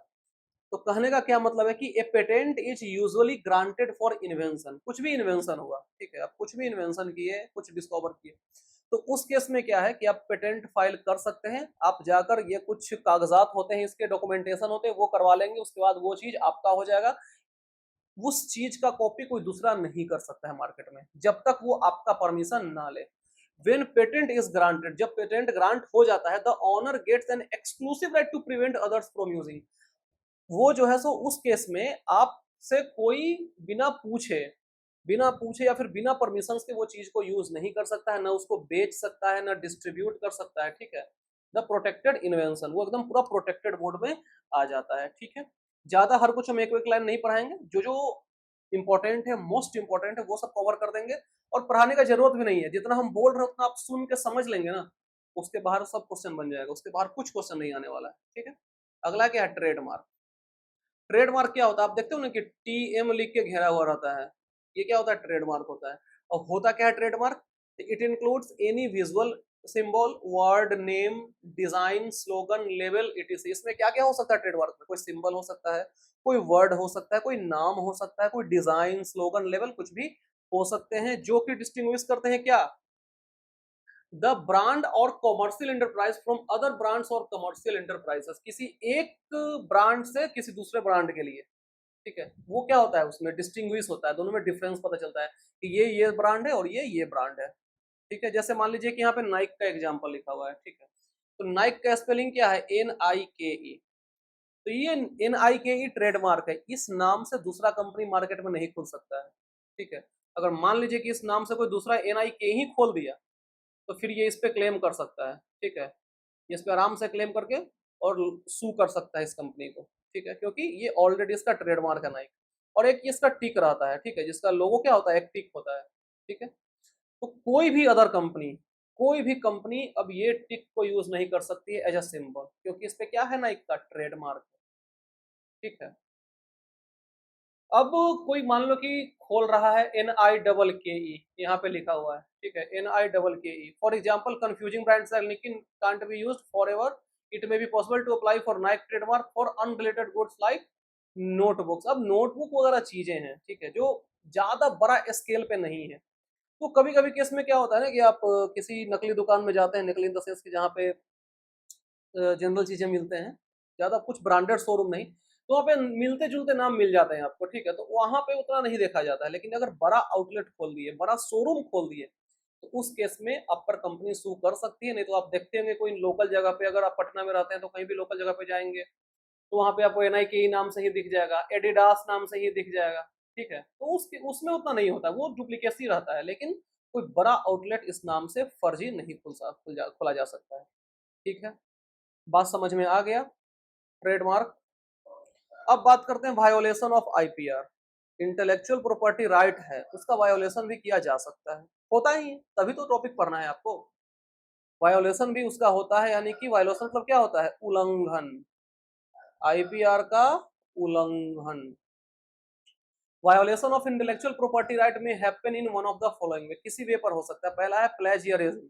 A: तो कहने का क्या मतलब है कि ए patent is usually granted for invention. कुछ भी इन्वेंशन होगा, ठीक है, आप कुछ भी इन्वेंशन किए, कुछ डिस्कवर किए, तो उस केस में क्या है कि आप पेटेंट फाइल कर सकते हैं। आप जाकर, ये कुछ कागजात होते हैं, इसके डॉक्यूमेंटेशन होते हैं, वो करवा लेंगे, उसके बाद वो चीज आपका हो जाएगा। उस चीज का कॉपी कोई दूसरा नहीं कर सकता है मार्केट में, जब तक वो आपका परमिशन ना ले। When patent is granted, जब पेटेंट ग्रांट हो जाता है, the owner gets an exclusive right to prevent others from using। वो जो है सो उस केस में आपसे कोई बिना पूछे या फिर बिना परमिशन के वो चीज को यूज नहीं कर सकता है, ना उसको बेच सकता है, ना डिस्ट्रीब्यूट कर सकता है, ठीक है। द प्रोटेक्टेड इन्वेंशन, वो एकदम पूरा प्रोटेक्टेड मोड में आ जाता है, ठीक है। ज्यादा हर कुछ हम एक एक लाइन नहीं पढ़ाएंगे, जो जो इंपॉर्टेंट है, मोस्ट इंपॉर्टेंट है, वो सब कवर कर देंगे। और पढ़ाने का जरूरत भी नहीं है, जितना हम बोल रहे हैं उतना आप सुन के समझ लेंगे ना, उसके बाहर सब क्वेश्चन बन जाएगा, उसके बाहर कुछ क्वेश्चन नहीं आने वाला है, ठीक है। अगला क्या है? ट्रेडमार्क। ट्रेडमार्क क्या होता है? आप देखते हो ना कि TM लिख के घेरा हुआ रहता है, ये क्या होता है? ट्रेडमार्क होता है। और होता क्या है trademark? It includes any visual symbol, word, name, design, slogan, label, etc। इसमें क्या क्या हो सकता है ट्रेडमार्क में? कोई सिंबल हो सकता है, कोई वर्ड हो सकता है, कोई नाम हो सकता है, कोई डिजाइन, स्लोगन, लेबल, कुछ भी हो सकते हैं जो कि डिस्टिंग्विश करते हैं क्या? द ब्रांड और commercial enterprise from other brands और कमर्शियल एंटरप्राइजेस, किसी एक ब्रांड से किसी दूसरे ब्रांड के लिए, ठीक है, वो क्या होता है? उसमें डिस्टिंग्विश होता है, दोनों में डिफरेंस पता चलता है कि ये ब्रांड है और ये ब्रांड है, ठीक है। जैसे मान लीजिए कि यहाँ पे नाइक का एग्जांपल लिखा हुआ है, ठीक है, तो नाइक का स्पेलिंग क्या है? NIKE। तो ये NIKE ट्रेडमार्क है, इस नाम से दूसरा कंपनी मार्केट में नहीं खुल सकता है, ठीक है। अगर मान लीजिए कि इस नाम से कोई दूसरा NIKE ही खोल दिया तो फिर ये इस पे क्लेम कर सकता है, ठीक है, इस पे आराम से क्लेम करके और सू कर सकता है इस कंपनी को, ठीक है, क्योंकि ये ऑलरेडी इसका ट्रेडमार्क है नाइक। और एक इसका टिक रहता है, ठीक है, जिसका लोगो क्या होता है? एक टिक होता है, ठीक है। तो कोई भी कंपनी अब ये टिक को यूज नहीं कर सकती है एज अ सिंबल, क्योंकि इस पे क्या है? नाइक का ट्रेडमार्क, ठीक है। अब कोई मान लो कि खोल रहा है NIKE, यहाँ पे लिखा हुआ है, ठीक है, NIKE। For example confusing brands लेकिन can't be used forever, it may be possible to apply for Nike trademark for unrelated goods like notebooks. अब नोटबुक वगैरह चीजें हैं, ठीक है, जो ज्यादा बड़ा स्केल पे नहीं है। तो कभी कभी केस में क्या होता है ना कि आप किसी नकली दुकान में जाते हैं, नकली इन द सेंस की जहाँ पे जनरल चीजें मिलते हैं, ज्यादा कुछ ब्रांडेड शोरूम नहीं, तो वहाँ पे मिलते जुलते नाम मिल जाते हैं आपको, ठीक है, तो वहां पे उतना नहीं देखा जाता है। लेकिन अगर बड़ा आउटलेट खोल दिए, बड़ा शोरूम खोल दिए, तो उस केस में आप पर कंपनी सू कर सकती है। नहीं तो आप देखते होंगे कोई लोकल जगह पे, अगर आप पटना में रहते हैं तो कहीं भी लोकल जगह पे जाएंगे तो वहां पे आपको NIKE नाम से ही दिख जाएगा, एडिडास नाम से ही दिख जाएगा, ठीक है, तो उसमें उतना नहीं होता, वो डुप्लीकेसी रहता है। लेकिन कोई बड़ा आउटलेट इस नाम से फर्जी नहीं खोला जा सकता है, ठीक है। बात समझ में आ गया? ट्रेडमार्क। अब बात करते हैं violation of IPR। Intellectual property right है, उसका वायोलेशन भी किया जा सकता है, होता ही है, तभी तो टॉपिक पढ़ना है आपको। वायोलेशन भी उसका होता है, यानी कि वायोलेशन मतलब क्या होता है? उल्लंघन, IPR का उल्लंघन। Violation of intellectual property right may happen in one of the following में, किसी वे पर हो सकता है। पहला है प्लेजियरिज्म।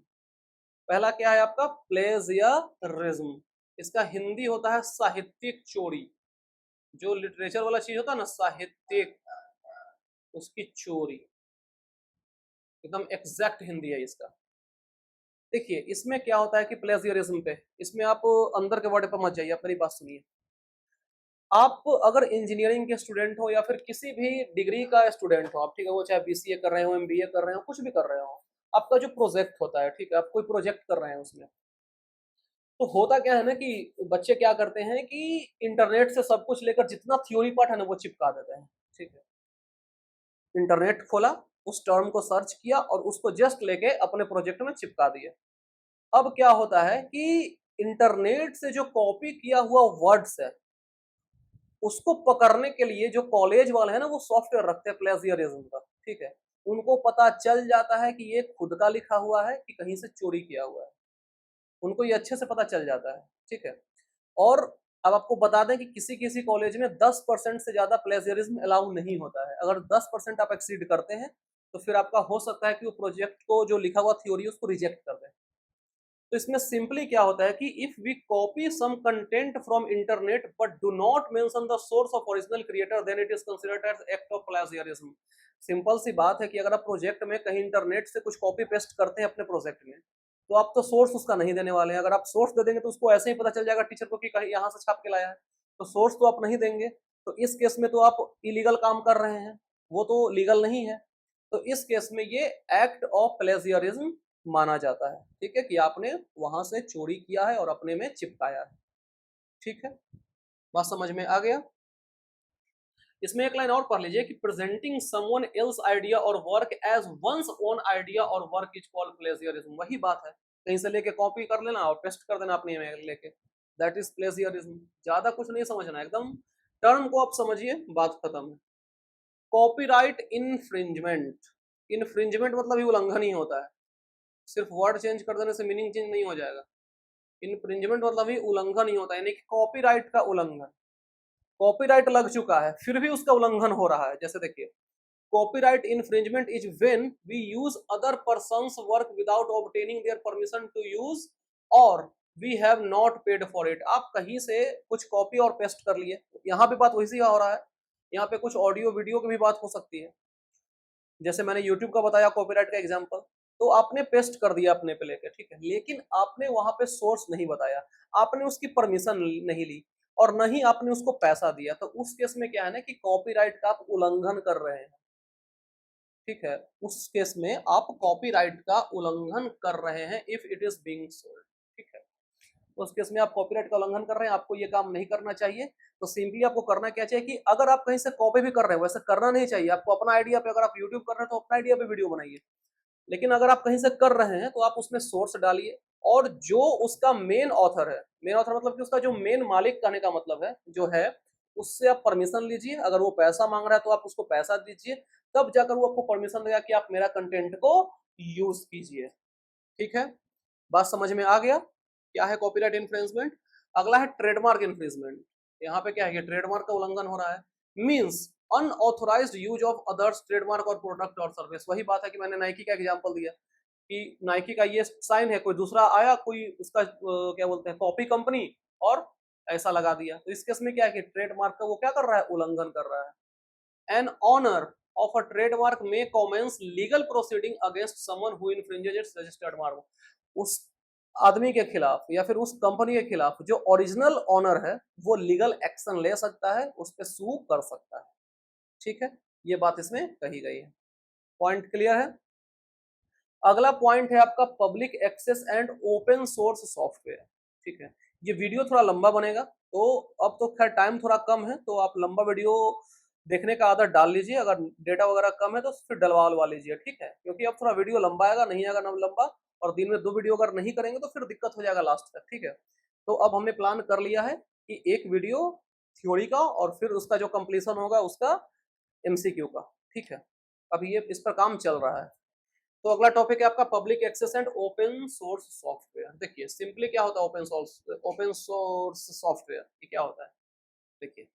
A: पहला क्या है आपका? प्लेजियरिज्म। इसका हिंदी होता है साहित्यिक चोरी। जो लिटरेचर वाला चीज होता है ना, साहित्यिक, उसकी चोरी, एकदम एग्जैक्ट हिंदी है इसका। देखिए इसमें क्या होता है कि प्लेजियरिज्म पे, इसमें आप अंदर के वर्ड पे मत जाइए, आप मेरी बात सुनिए। आप अगर इंजीनियरिंग के स्टूडेंट हो या फिर किसी भी डिग्री का स्टूडेंट हो आप, ठीक है, वो चाहे BCA कर रहे हो, MBA कर रहे हो, कुछ भी कर रहे हो, आपका जो प्रोजेक्ट होता है, ठीक है, आप कोई प्रोजेक्ट कर रहे हैं उसमें, तो होता क्या है ना कि बच्चे क्या करते हैं कि इंटरनेट से सब कुछ लेकर जितना थ्योरी पार्ट है ना वो चिपका देते हैं, ठीक है। इंटरनेट खोला, उस टर्म को सर्च किया और उसको जस्ट लेके अपने प्रोजेक्ट में चिपका दिए। अब क्या होता है कि इंटरनेट से जो कॉपी किया हुआ वर्ड्स है उसको पकड़ने के लिए जो कॉलेज वाले हैं ना वो सॉफ्टवेयर रखते हैं प्लेजियरिज्म का, ठीक है। उनको पता चल जाता है कि ये खुद का लिखा हुआ है कि कहीं से चोरी किया हुआ है, उनको ये अच्छे से पता चल जाता है, ठीक है। और अब आपको बता दें कि किसी किसी कॉलेज में 10% से ज्यादा प्लेजियरिज्म अलाउ नहीं होता है। अगर 10% आप एक्सीड करते हैं तो फिर आपका हो सकता है कि वो प्रोजेक्ट को जो लिखा हुआ थ्योरी उसको रिजेक्ट कर दें। तो इसमें सिंपली क्या होता है कि if we copy some content from internet but do not mention the source of original creator then it is considered as act of plagiarism. Simple सी बात है कि अगर आप प्रोजेक्ट में कहीं इंटरनेट से कुछ कॉपी पेस्ट करते हैं अपने प्रोजेक्ट में, तो आप तो सोर्स उसका नहीं देने वाले हैं। अगर आप सोर्स दे देंगे तो उसको ऐसे ही पता चल जाएगा टीचर को कि कहीं यहाँ से छाप के लाया है, तो सोर्स तो आप नहीं देंगे। तो इस केस में तो आप इलीगल काम कर रहे हैं, वो तो लीगल नहीं है। तो इस केस में ये एक्ट ऑफ प्लेजियरिज्म माना जाता है, ठीक है, कि आपने वहां से चोरी किया है और अपने में चिपकाया है, ठीक है। बात समझ में आ गया? इसमें एक लाइन और पढ़ लीजिए कि प्रेजेंटिंग समवन एल्स आइडिया और work as one's own idea और वर्क इज कॉल्ड प्लेजियरिज्म। वही बात है, कहीं से लेके कॉपी कर लेना और पेस्ट कर देना अपने में लेके, दैट इज प्लेजियरिज्म। ज्यादा कुछ नहीं समझना, एकदम टर्म को आप समझिए, बात खत्म है। कॉपीराइट इनफ्रिंजमेंट। इनफ्रिंजमेंट मतलब ही उल्लंघन ही होता है, सिर्फ वर्ड चेंज कर देने से मीनिंग चेंज नहीं हो जाएगा। इन्फ्रिंजमेंट मतलब ही उल्लंघन ही होता है, यानी कि कॉपीराइट का उल्लंघन। कॉपीराइट लग चुका है फिर भी उसका उल्लंघन हो रहा है। जैसे देखिए, copyright infringement is when we use other person's work without obtaining their permission to use और we have not paid for it. आप कहीं से कुछ कॉपी और पेस्ट कर लिए, यहाँ पे बात वैसी हो रहा है, यहाँ पे कुछ ऑडियो वीडियो की भी बात हो सकती है। जैसे मैंने यूट्यूब का बताया कॉपीराइट का एग्जांपल, तो आपने पेस्ट कर दिया अपने पे लेके, ठीक है, लेकिन आपने वहां पे सोर्स नहीं बताया, आपने उसकी परमिशन नहीं ली और न ही आपने उसको पैसा दिया, तो उस केस में क्या है ना कि कॉपीराइट का आप उल्लंघन कर रहे हैं। ठीक है, उस केस में आप कॉपीराइट का उल्लंघन कर रहे हैं if it is being sold. ठीक है, तो उस केस में आप कॉपीराइट का उल्लंघन कर रहे हैं, आपको ये काम नहीं करना चाहिए। तो सिंपली आपको करना क्या चाहिए कि अगर आप कहीं से कॉपी भी कर रहे हैं, वैसे करना नहीं चाहिए आपको, अपना आइडिया पे, अगर आप यूट्यूब कर रहे हैं तो अपना आइडिया पे वीडियो बनाइए, लेकिन अगर आप कहीं से कर रहे हैं तो आप उसमें सोर्स डालिए और जो उसका मेन ऑथर है, मेन ऑथर मतलब कि उसका जो मेन मालिक कहने का मतलब है जो है, उससे आप परमिशन लीजिए। अगर वो पैसा मांग रहा है तो आप उसको पैसा दीजिए, तब जाकर वो आपको परमिशन देगा कि आप मेरा कंटेंट को यूज कीजिए। ठीक है, बात समझ में आ गया क्या है कॉपीराइट इन्फ्रिंजमेंट। अगला है ट्रेडमार्क इन्फ्रिंजमेंट। यहाँ पे क्या है, ट्रेडमार्क का उल्लंघन हो रहा है, means unauthorised use of others trademark और प्रोडक्ट और सर्विस। वही बात है कि मैंने नाइकी का एग्जांपल दिया कि नाइकी का ये साइन है, कोई दूसरा आया, कोई उसका क्या बोलते हैं कॉपी कंपनी, और ऐसा लगा दिया, तो इस केस में क्या है कि ट्रेडमार्क का वो क्या कर रहा है, उल्लंघन कर रहा है। An owner of a trademark may commence legal proceeding against someone who infringes its registered mark. उस आदमी के खिलाफ या फिर उस कंपनी के खिलाफ जो ओरिजिनल ऑनर है वो लीगल एक्शन ले सकता है, उस पर सू कर सकता है। ठीक है, ये बात इसमें कही गई है। पॉइंट क्लियर है। अगला पॉइंट है आपका public access and open source software. ठीक है, ये वीडियो थोड़ा लंबा बनेगा, तो अब तो खैर टाइम थोड़ा कम है, तो आप लंबा वीडियो देखने का आदत डाल लीजिए, अगर डेटा वगैरह कम है तो फिर डलवा लीजिए। ठीक है, क्योंकि अब थोड़ा वीडियो लंबा आएगा, नहीं आएगा ना लंबा, और दिन में 2 वीडियो अगर नहीं करेंगे तो फिर दिक्कत हो जाएगा लास्ट तक। ठीक है, तो अब हमने प्लान कर लिया है कि एक वीडियो थ्योरी का और फिर उसका जो कंप्लीशन होगा उसका एमसीक्यू का। ठीक है, अभी ये इस पर काम चल रहा है। तो अगला टॉपिक है आपका public access and open source software. देखिए सिंपली क्या होता है ओपन सोर्स सॉफ्टवेयर, ये क्या होता है। देखिए,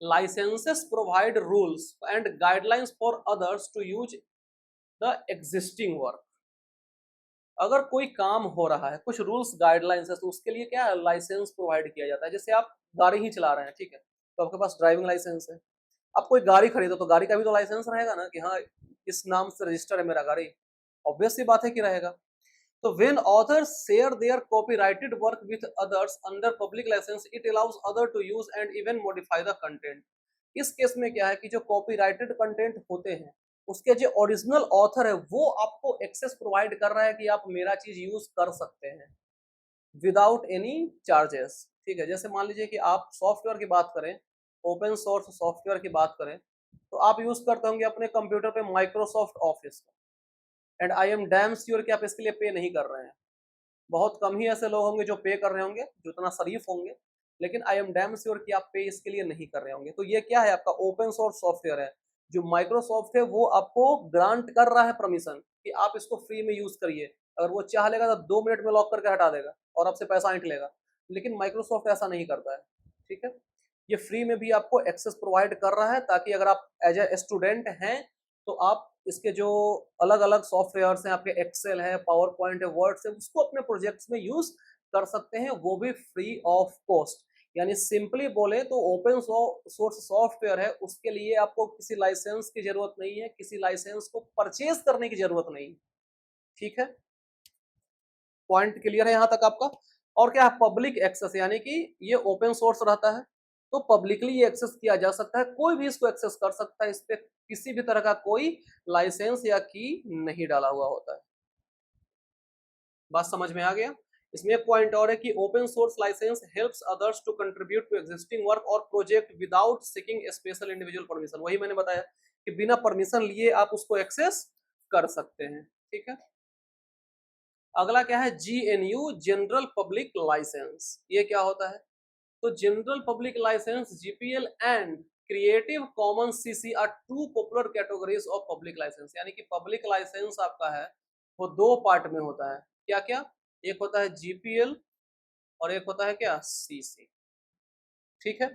A: licences provide rules and guidelines for others to use the existing work. अगर कोई काम हो रहा है, कुछ रूल्स गाइडलाइंस है, तो उसके लिए क्या है, लाइसेंस प्रोवाइड किया जाता है। जैसे आप गाड़ी ही चला रहे हैं, ठीक है, तो आपके पास ड्राइविंग लाइसेंस है, आप कोई गाड़ी खरीदो तो गाड़ी का भी तो लाइसेंस रहेगा ना कि हाँ इस नाम से रजिस्टर है मेरा गाड़ी, ऑब्वियस सी बात है कि रहेगा। तो when authors share their copyrighted work with others under public license, it allows other to use and even modify the content। इस केस में क्या है कि जो कॉपीराइटेड कंटेंट होते हैं उसके जो ओरिजिनल ऑथर है वो आपको एक्सेस प्रोवाइड कर रहा है कि आप मेरा चीज यूज कर सकते हैं विदाउट एनी चार्जेस। ठीक है, जैसे मान लीजिए कि आप सॉफ्टवेयर की बात करें, ओपन सोर्स सॉफ्टवेयर की बात करें, तो आप यूज करते होंगे अपने कंप्यूटर पे माइक्रोसॉफ्ट ऑफिस का, and I am damn sure कि आप इसके लिए पे नहीं कर रहे हैं। बहुत कम ही ऐसे लोग होंगे जो पे कर रहे होंगे, जो इतना शरीफ होंगे, लेकिन आई एम डैम श्योर कि आप पे इसके लिए नहीं कर रहे होंगे। तो ये क्या है, आपका ओपन सोर्स सॉफ्टवेयर है। जो माइक्रोसॉफ्ट है वो आपको ग्रांट कर रहा है परमिशन कि आप इसको फ्री में यूज करिए। अगर वो चाह लेगा तो 2 मिनट में लॉक करके हटा देगा और आपसे पैसा ऐंठ लेगा, लेकिन माइक्रोसॉफ्ट ऐसा नहीं करता है। ठीक है, ये फ्री में भी आपको एक्सेस प्रोवाइड कर रहा है, ताकि अगर आप एज ए स्टूडेंट हैं तो आप इसके जो अलग अलग सॉफ्टवेयर हैं, आपके एक्सेल है, पावर पॉइंट है, वर्ड है, उसको अपने प्रोजेक्ट्स में यूज कर सकते हैं, वो भी फ्री ऑफ कॉस्ट। यानी सिंपली बोले तो ओपन सोर्स सॉफ्टवेयर है, उसके लिए आपको किसी लाइसेंस की जरूरत नहीं है, किसी लाइसेंस को परचेज करने की जरूरत नहीं। ठीक है, पॉइंट क्लियर है यहाँ तक आपका। और क्या है, पब्लिक एक्सेस, यानी कि ये ओपन सोर्स रहता है तो पब्लिकली ये एक्सेस किया जा सकता है, कोई भी इसको एक्सेस कर सकता है, इस पे किसी भी तरह का कोई लाइसेंस या की नहीं डाला हुआ होता है। बात समझ में आ गया। इसमें एक पॉइंट और है कि open source license helps others to contribute to existing work और project without seeking special individual permission. वही मैंने बताया कि बिना परमिशन लिए आप उसको एक्सेस कर सकते हैं। ठीक है, अगला क्या है, जीएनयू जनरल पब्लिक लाइसेंस। ये क्या होता है, तो general public licence GPL and creative commons CC are two popular categories of public licence. यानी कि पब्लिक लाइसेंस आपका है वो 2 पार्ट में होता है। क्या क्या, एक होता है जीपीएल और एक होता है क्या, सीसी। ठीक है,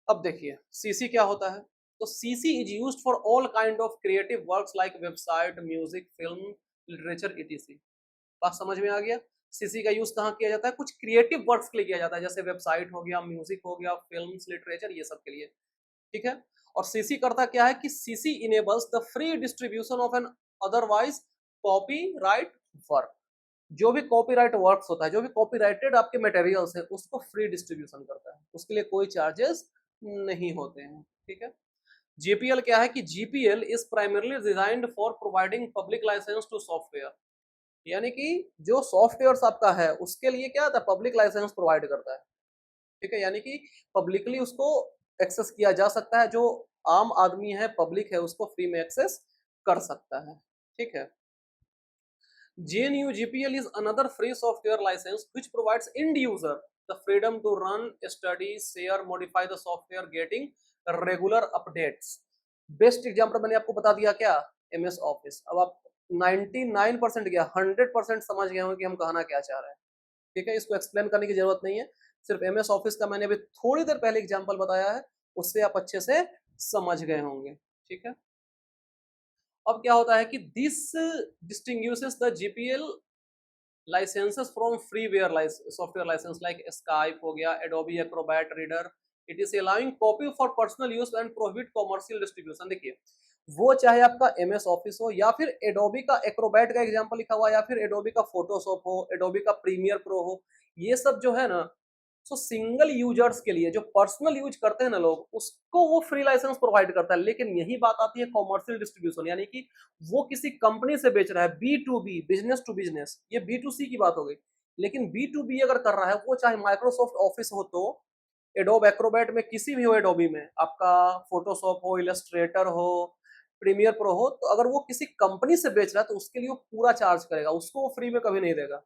A: अब देखिए सीसी क्या होता है। तो CC is used for all kind of creative works like website, music, film, literature etc. बात समझ में आ गया। सीसी का यूज कहाँ किया जाता है, कुछ क्रिएटिव वर्क्स के लिए किया जाता है, जैसे वेबसाइट हो गया, म्यूजिक हो गया, फिल्म्स, लिटरेचर, ये सब के लिए। ठीक है, और सीसी करता क्या है कि CC enables the free distribution of an otherwise copyright work. जो भी कॉपीराइट वर्क्स होता है, जो भी कॉपीराइटेड आपके मटेरियल्स है, उसको फ्री डिस्ट्रीब्यूशन करता है, उसके लिए कोई चार्जेस नहीं होते हैं। ठीक है, जीपीएल क्या है कि GPL is primarily designed for providing public licence to software. यानी कि जो सॉफ्टवेयर आपका है उसके लिए क्या था, पब्लिक लाइसेंस प्रोवाइड करता है। ठीक है, यानी कि पब्लिकली उसको एक्सेस किया जा सकता है, जो आम आदमी है, पब्लिक है, उसको फ्री में एक्सेस कर सकता है। ठीक है, GNU GPL is another free software license which provides end user the freedom to run, study, share, modify the software, getting regular updates. Best example मैंने आपको बता दिया क्या, MS ऑफिस। अब आप 99% क्या 100% समझ गए होंगे कि हम कहना क्या चाह रहे हैं। ठीक है, इसको एक्सप्लेन करने की जरूरत नहीं है, सिर्फ MS ऑफिस का मैंने अभी थोड़ी देर पहले एग्जाम्पल बताया है, उससे आप अच्छे से समझ गए होंगे। ठीक है, अब क्या होता है कि this distinguishes the GPL licences from freeware software licence like Skype हो गया, Adobe Acrobat Reader. It is allowing copy for personal use and prohibit commercial distribution. देखिए, वो चाहे आपका MS ऑफिस हो या फिर एडोबी का एक्रोबैट का एग्जांपल लिखा हुआ, या फिर एडोबी का फोटोशॉप हो, एडोबी का प्रीमियर प्रो हो, ये सब जो है ना, सो सिंगल यूजर्स के लिए, जो पर्सनल यूज करते हैं ना लोग, उसको वो फ्री लाइसेंस प्रोवाइड करता है। लेकिन यही बात आती है कॉमर्शियल डिस्ट्रीब्यूशन, यानी कि वो किसी कंपनी से बेच रहा है, B2B, बिजनेस टू बिजनेस, ये B2C की बात हो गई। लेकिन B2B अगर कर रहा है, वो चाहे माइक्रोसॉफ्ट ऑफिस हो, तो एडोब एक्रोबैट में किसी भी हो, एडोबी में आपका फोटोशॉप हो, इलस्ट्रेटर हो, प्रीमियर प्रो हो, तो अगर वो किसी कंपनी से बेच रहा है तो उसके लिए वो पूरा चार्ज करेगा, उसको वो फ्री में कभी नहीं देगा।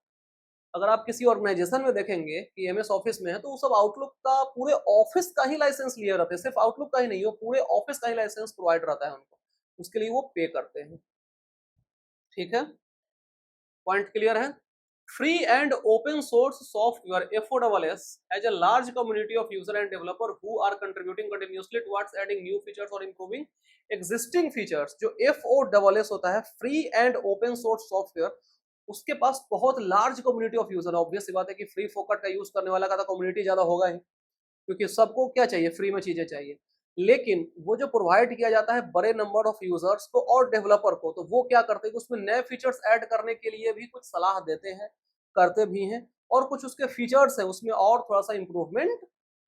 A: अगर आप किसी ऑर्गेनाइजेशन में देखेंगे कि MS ऑफिस में है, तो वो सब आउटलुक का पूरे ऑफिस का ही लाइसेंस लिए रहते हैं, सिर्फ आउटलुक का ही नहीं, वो पूरे ऑफिस का ही लाइसेंस प्रोवाइड रहता है उनको, उसके लिए वो पे करते हैं। ठीक है, पॉइंट क्लियर है। Free and open source software FOSS has a large community of user and developer who are contributing continuously towards adding new features or improving existing features। जो FOSS होता है, free and open source software, उसके पास बहुत large community of user. Obvious सी बात है कि फ्री फोकट का यूज करने वाला का तो कम्युनिटी ज्यादा होगा ही, क्योंकि सबको क्या चाहिए, फ्री में चीजें चाहिए। लेकिन वो जो प्रोवाइड किया जाता है बड़े नंबर ऑफ यूजर्स को और डेवलपर को, तो वो क्या करते हैं कि उसमें नए फीचर्स ऐड करने के लिए भी कुछ सलाह देते हैं, करते भी हैं, और कुछ उसके फीचर्स है उसमें और थोड़ा सा इंप्रूवमेंट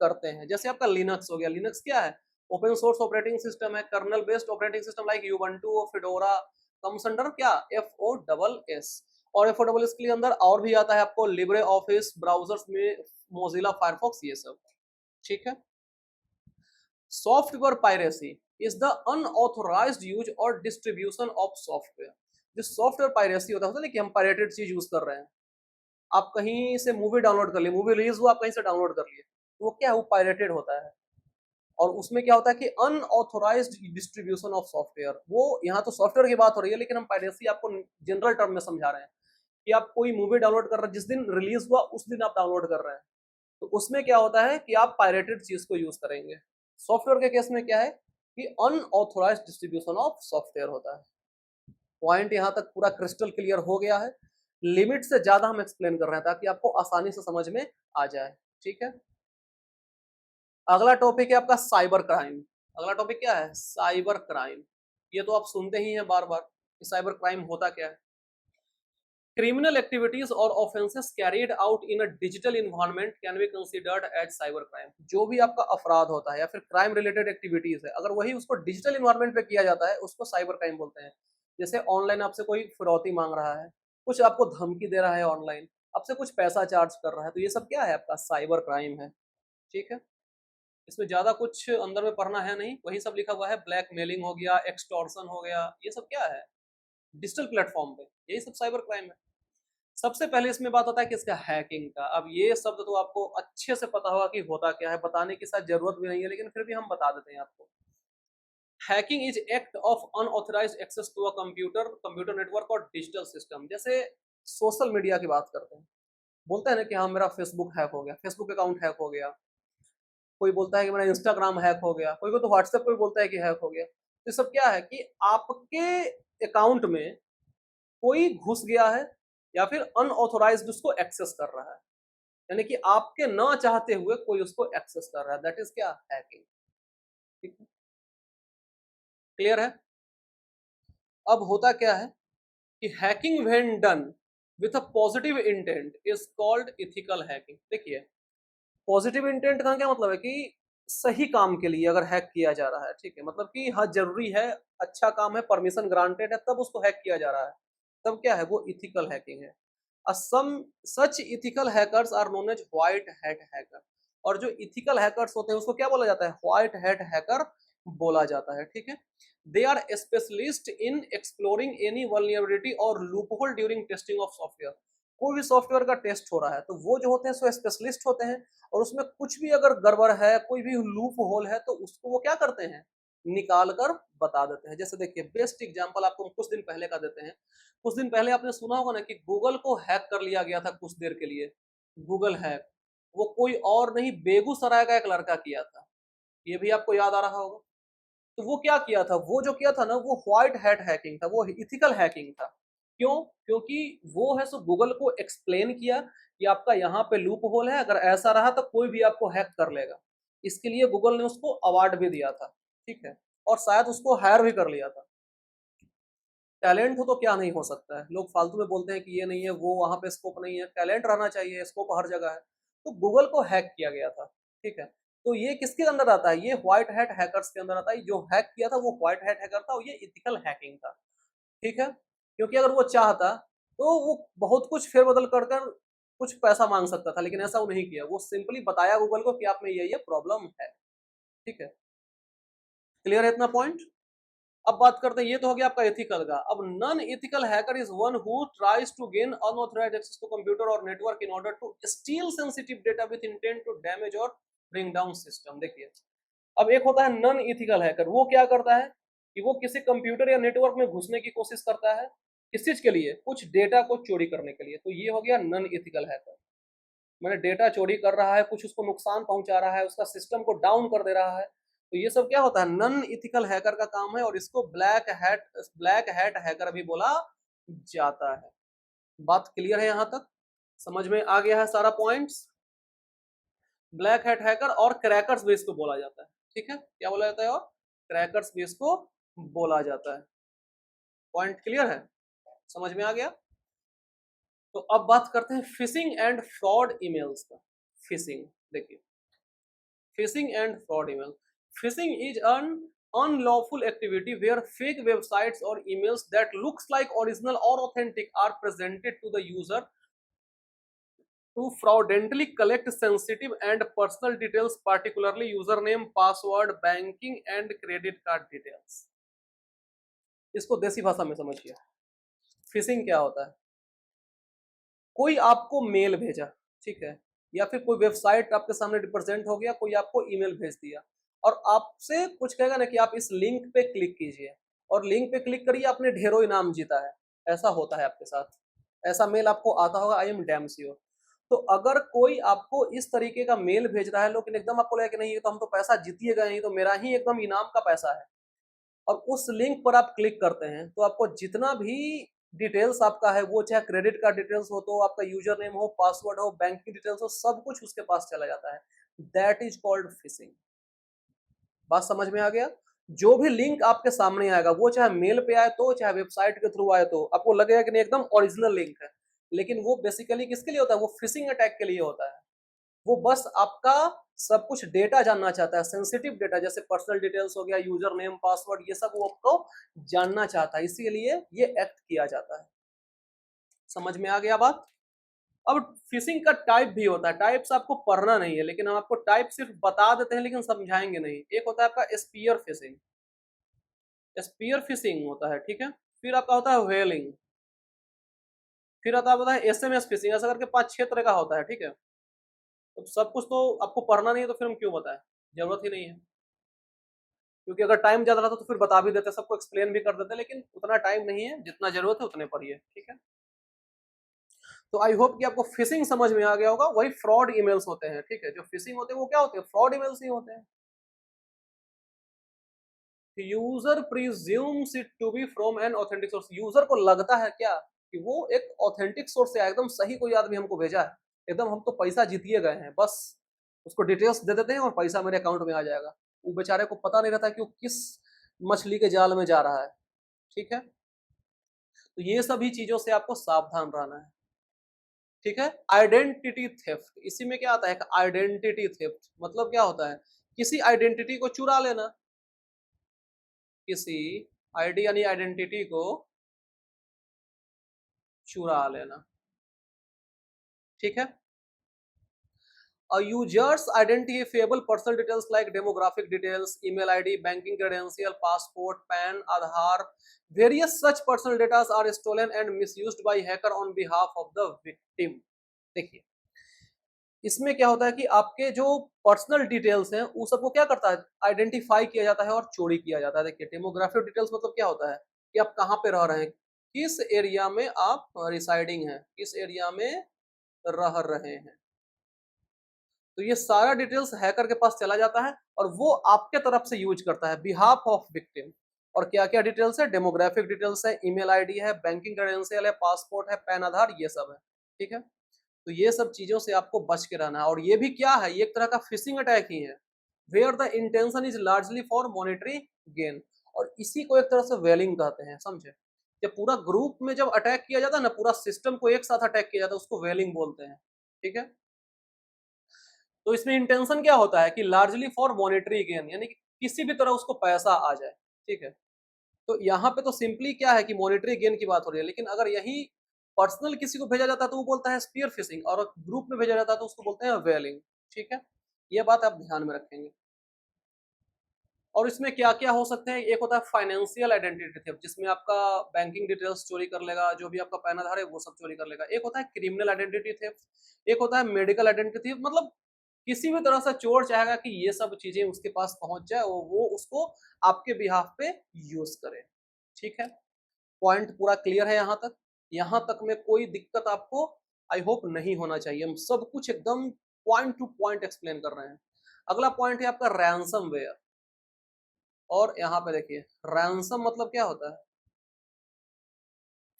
A: करते हैं। जैसे आपका लिनक्स हो गया, लिनक्स क्या है, ओपन सोर्स ऑपरेटिंग सिस्टम है, kernel based operating system like Ubuntu और फिडोरा, कम्स अंडर क्या, FOSS। और FOSS के लिए अंदर और भी आता है आपको लिब्रे ऑफिस, ब्राउजर्स में मोजिला फायरफॉक्स, ये सब। ठीक है, software piracy is the unauthorised use और डिस्ट्रीब्यूशन ऑफ सॉफ्टवेयर। जो सॉफ्टवेयर पायरेसी होता है ना, कि हम पायरेटेड चीज यूज कर रहे हैं, आप कहीं से मूवी डाउनलोड कर लिए, मूवी रिलीज हुआ, आप कहीं से डाउनलोड कर लिए, वो क्या है, वो पायरेटेड होता है। और उसमें क्या होता है कि अनऑथोराइज्ड डिस्ट्रीब्यूशन ऑफ सॉफ्टवेयर, वो यहाँ तो सॉफ्टवेयर की बात हो रही है, लेकिन हम पायरेसी आपको जनरल टर्म में समझा रहे हैं कि आप कोई मूवी डाउनलोड कर रहे हैं, जिस दिन रिलीज हुआ उस दिन आप डाउनलोड कर रहे हैं, तो उसमें क्या होता है कि आप पायरेटेड चीज को यूज करेंगे। सॉफ्टवेयर के केस में क्या है कि अनऑथोराइज्ड डिस्ट्रीब्यूशन ऑफ सॉफ्टवेयर होता है। पॉइंट यहां तक पूरा क्रिस्टल क्लियर हो गया है। लिमिट से ज्यादा हम एक्सप्लेन कर रहे हैं ताकि आपको आसानी से समझ में आ जाए। ठीक है, अगला टॉपिक है आपका साइबर क्राइम। अगला टॉपिक क्या है, साइबर क्राइम। ये तो आप सुनते ही हैं बार बार कि साइबर क्राइम होता क्या है। क्रिमिनल एक्टिविटीज और offences carried out in a digital environment can be considered as cyber crime. जो भी आपका अपराध होता है या फिर क्राइम रिलेटेड एक्टिविटीज है, अगर वही उसको डिजिटल इन्वायरमेंट पे किया जाता है, उसको साइबर क्राइम बोलते हैं। जैसे ऑनलाइन आपसे कोई फिरौती मांग रहा है, कुछ आपको धमकी दे रहा है, ऑनलाइन आपसे कुछ पैसा चार्ज कर रहा है, तो ये सब क्या है, आपका साइबर क्राइम है। ठीक है, इसमें ज्यादा कुछ अंदर में पढ़ना है नहीं, वही सब लिखा हुआ है। ब्लैकमेलिंग हो गया, एक्सटॉर्शन हो गया, ये सब क्या है, डिजिटल प्लेटफॉर्म पे, यही सब साइबर क्राइम है। सबसे पहले इसमें बात होता है कि इसका हैकिंग का। अब ये शब्द तो आपको अच्छे से पता होगा कि होता क्या है, बताने की शायद जरूरत भी नहीं है, लेकिन फिर भी हम बता देते हैं आपको। Hacking is act of unauthorised access to a computer, computer network और डिजिटल सिस्टम। जैसे सोशल मीडिया की बात करते हैं, बोलते हैं ना कि हाँ मेरा फेसबुक हैक हो गया, फेसबुक अकाउंट हैक हो गया, कोई बोलता है कि मेरा इंस्टाग्राम हैक हो गया, कोई को तो व्हाट्सएप पे बोलता है कि हैक हो गया। तो सब क्या है कि आपके अकाउंट में कोई घुस गया है या फिर अनऑथोराइज्ड उसको एक्सेस कर रहा है, यानी कि आपके ना चाहते हुए कोई उसको एक्सेस कर रहा है, दैट इज क्या, हैकिंग। ठीक है, क्लियर है। अब होता क्या है कि hacking when done with a positive intent is called ethical hacking. देखिए पॉजिटिव इंटेंट का क्या मतलब है कि सही काम के लिए अगर हैक किया जा रहा है, ठीक है, मतलब कि हाँ जरूरी है, अच्छा काम है, परमिशन ग्रांटेड है, तब उसको हैक किया जा रहा है, तब क्या है, वो इथिकल हैकिंग है। Some such ethical hackers are known as white hat hacker. और जो इथिकल हैकर्स होते हैं उसको क्या बोला जाता है, व्हाइट हैट हैकर बोला जाता है। ठीक है, they are specialist in exploring any vulnerability और loophole during testing of software. कोई भी सॉफ्टवेयर का टेस्ट हो रहा है तो वो जो होते हैं सो स्पेशलिस्ट होते हैं, और उसमें कुछ भी अगर गड़बड़ है, कोई भी लूप होल है, तो उसको वो क्या करते हैं, निकाल कर बता देते हैं। जैसे देखिए बेस्ट एग्जांपल आपको कुछ दिन पहले का देते हैं। कुछ दिन पहले आपने सुना होगा ना कि गूगल को हैक कर लिया गया था कुछ देर के लिए, गूगल हैक, वो कोई और नहीं बेगूसराय का एक लड़का किया था, ये भी आपको याद आ रहा होगा। तो वो क्या किया था, वो जो किया था ना वो व्हाइट हैट हैकिंग था, वो इथिकल हैकिंग था। क्यों, क्योंकि वो है सो गूगल को एक्सप्लेन किया कि आपका यहाँ पे लूप होल है, अगर ऐसा रहा तो कोई भी आपको हैक कर लेगा। इसके लिए गूगल ने उसको अवार्ड भी दिया था। ठीक है, और शायद उसको हायर भी कर लिया था। टैलेंट हो तो क्या नहीं हो सकता है, लोग फालतू में बोलते हैं कि ये नहीं है, वो वहां पे स्कोप नहीं है, टैलेंट रहना चाहिए, स्कोप हर जगह है। तो गूगल को हैक किया गया था। ठीक है, तो ये किसके अंदर आता है, ये व्हाइट हैट हैकर्स के अंदर आता है। जो हैक किया था वो व्हाइट हैट हैकर था, और ये इथिकल हैकिंग था। ठीक है, क्योंकि अगर वो चाहता तो वो बहुत कुछ फेरबदल कर कर कुछ पैसा मांग सकता था, लेकिन ऐसा वो नहीं किया, वो सिंपली बताया गूगल को कि आप में ये प्रॉब्लम है। ठीक है, क्लियर है इतना पॉइंट। अब बात करते हैं, ये तो हो गया आपका एथिकल का। अब non ethical hacker is one who tries to gain unauthorised access to computer और network in order to steal sensitive data with intent to damage और ब्रिंग डाउन सिस्टम। देखिए अब एक होता है नॉन एथिकल हैकर, वो क्या करता है कि वो किसी कंप्यूटर या नेटवर्क में घुसने की कोशिश करता है, किस चीज के लिए, कुछ डेटा को चोरी करने के लिए। तो ये हो गया नॉन एथिकल हैकर, मैंने डेटा चोरी कर रहा है, कुछ उसको नुकसान पहुंचा रहा है, उसका सिस्टम को डाउन कर दे रहा है। तो ये सब क्या होता है, नॉन इथिकल हैकर का काम है, और इसको ब्लैक हैट हैकर भी बोला जाता है। बात क्लियर है यहाँ तक, समझ में आ गया है सारा पॉइंट्स। ब्लैक हैट हैकर और क्रैकर्स भी इसको बोला जाता है। ठीक है, क्या बोला जाता है, और क्रैकर्स भी इसको बोला जाता है। पॉइंट क्लियर है, समझ में आ गया। तो अब बात करते हैं फिशिंग एंड फ्रॉड ईमेल्स का। फिशिंग, देखिए phishing and fraud email. Phishing is an unlawful activity where fake websites or emails that looks like original or authentic are presented to the user to fraudulently collect sensitive and personal details, particularly username, password, banking and credit card details. इसको देसी भाषा में समझिए, fishing क्या होता है, कोई आपको मेल भेजा, ठीक है, या फिर कोई वेबसाइट आपके सामने रिप्रेजेंट हो गया, कोई आपको ईमेल भेज दिया और आपसे कुछ कहेगा ना कि आप इस लिंक पे क्लिक कीजिए, और लिंक पे क्लिक करिए, आपने ढेरों इनाम जीता है। ऐसा होता है आपके साथ, ऐसा मेल आपको आता होगा, आई एम डैम श्योर। तो अगर कोई आपको इस तरीके का मेल भेज रहा है, लेकिन एकदम आपको लगे कि नहीं ये तो हम तो पैसा जीतिए गए, नहीं तो मेरा ही एकदम इनाम का पैसा है, और उस लिंक पर आप क्लिक करते हैं, तो आपको जितना भी डिटेल्स आपका है, वो चाहे क्रेडिट कार्ड डिटेल्स हो, तो आपका यूजर नेम हो, पासवर्ड हो, बैंकिंग डिटेल्स हो, सब कुछ उसके पास चला जाता है। That is called fishing. बात समझ में आ गया। जो भी लिंक आपके सामने आएगा, वो चाहे मेल पे आए तो, चाहे वेबसाइट के थ्रू आए तो, आपको लगेगा कि नहीं एकदम ओरिजिनल लिंक है, लेकिन वो बेसिकली किसके लिए होता है, वो फिशिंग अटैक के लिए होता है। वो बस आपका सब कुछ डेटा जानना चाहता है, सेंसिटिव डेटा, जैसे पर्सनल डिटेल्स हो गया, यूजर नेम, पासवर्ड, ये सब वो आपको जानना चाहता है, इसीलिए ये एक्ट किया जाता है। समझ में आ गया बात। अब फिशिंग का टाइप भी होता है, टाइप्स आपको पढ़ना नहीं है, लेकिन हम आपको टाइप सिर्फ बता देते हैं, लेकिन समझाएंगे नहीं। एक होता है आपका स्पीयर फिशिंग, स्पीयर फिशिंग होता है, ठीक है। फिर आपका होता है व्हेलिंग, फिर आता है एसएमएस फिशिंग, ऐसा करके 5-6 तरह का होता है, ठीक है। तो सब कुछ तो आपको पढ़ना नहीं है, तो फिर हम क्यों बताएं, जरूरत ही नहीं है। क्योंकि अगर टाइम ज्यादा रहता तो फिर बता भी देते, सबको एक्सप्लेन भी कर देते, लेकिन उतना टाइम नहीं है, जितना जरूरत है उतने पढ़िए, ठीक है। तो आई होप कि आपको फिशिंग समझ में आ गया होगा, वही फ्रॉड ईमेल्स होते हैं, ठीक है। जो फिशिंग होते हैं वो क्या होते हैं, फ्रॉड ईमेल्स ही होते हैं। User presumes it to be from an authentic source, user को लगता है क्या कि वो एक ऑथेंटिक सोर्स से एकदम सही कोई आदमी हमको भेजा है, एकदम हम तो पैसा जीतिए गए हैं, बस उसको डिटेल्स दे देते हैं और पैसा मेरे अकाउंट में आ जाएगा। वो बेचारे को पता नहीं रहता कि वो किस मछली के जाल में जा रहा है, ठीक है। तो ये सभी चीजों से आपको सावधान रहना है, ठीक है। आइडेंटिटी थेफ्ट, इसी में क्या आता है, आइडेंटिटी थेफ्ट मतलब क्या होता है, किसी आइडेंटिटी को चुरा लेना, किसी आईडी यानी आइडेंटिटी को चुरा लेना, ठीक है। A user's identifiable personal details like demographic details, email ID, banking credential, passport, PAN, Aadhaar, various such personal data are stolen and misused by hacker on behalf of the victim। देखिए इसमें क्या होता है कि आपके जो पर्सनल डिटेल्स हैं उस सबको क्या करता है, आइडेंटिफाई किया जाता है और चोरी किया जाता है। देखिए डेमोग्राफिक डिटेल्स मतलब क्या होता है कि आप कहाँ पे रह रहे हैं, किस एरिया में आप रिसाइडिंग हैं, किस एरिया में रह रहे हैं, तो ये सारा डिटेल्स हैकर के पास चला जाता है और वो आपके तरफ से यूज करता है बिहाफ ऑफ विक्टिम। और क्या क्या डिटेल्स है, डेमोग्राफिक डिटेल्स है, ईमेल आईडी है, बैंकिंग क्रेडेंशियल है, पासपोर्ट है, पैन आधार, ये सब है, ठीक है। तो ये सब चीजों से आपको बच के रहना है। और ये भी क्या है, ये एक तरह का फिशिंग अटैक ही है, where the intention is largely for monetary gain. और इसी को एक तरह से वेलिंग कहते हैं, समझे। जब पूरा ग्रुप में जब अटैक किया जाता है ना, पूरा सिस्टम को एक साथ अटैक किया जाता है, उसको वेलिंग बोलते हैं, ठीक है। तो इसमें इंटेंशन क्या होता है कि लार्जली फॉर मॉनेटरी गेन, यानी कि किसी भी तरह उसको पैसा आ जाए, ठीक है। तो यहाँ पे तो सिंपली क्या है कि मॉनेटरी गेन की बात हो रही है, लेकिन अगर यही पर्सनल किसी को भेजा जाता है तो वो बोलता है स्पीयर फिशिंग, और ग्रुप में भेजा जाता है तो उसको बोलते हैं वेलिंग, ठीक है। ये बात आप ध्यान में रखेंगे। और इसमें क्या क्या हो सकते हैं, एक होता है फाइनेंशियल आइडेंटिटी थेफ्ट, जिसमें आपका बैंकिंग डिटेल्स चोरी कर लेगा, जो भी आपका पैन आधार है वो सब चोरी कर लेगा। एक होता है क्रिमिनल आइडेंटिटी थेफ्ट, एक होता है मेडिकल आइडेंटिटी थेफ्ट, मतलब किसी भी तरह से चोर चाहेगा कि ये सब चीजें उसके पास पहुंच जाए और वो उसको आपके बिहाफ पे यूज करे, ठीक है। पॉइंट पूरा क्लियर है यहाँ तक, यहाँ तक में कोई दिक्कत आपको आई होप नहीं होना चाहिए, हम सब कुछ एकदम पॉइंट टू पॉइंट एक्सप्लेन कर रहे हैं। अगला पॉइंट है आपका रैंसमवेयर। और यहाँ पे देखिए रैंसम मतलब क्या होता है,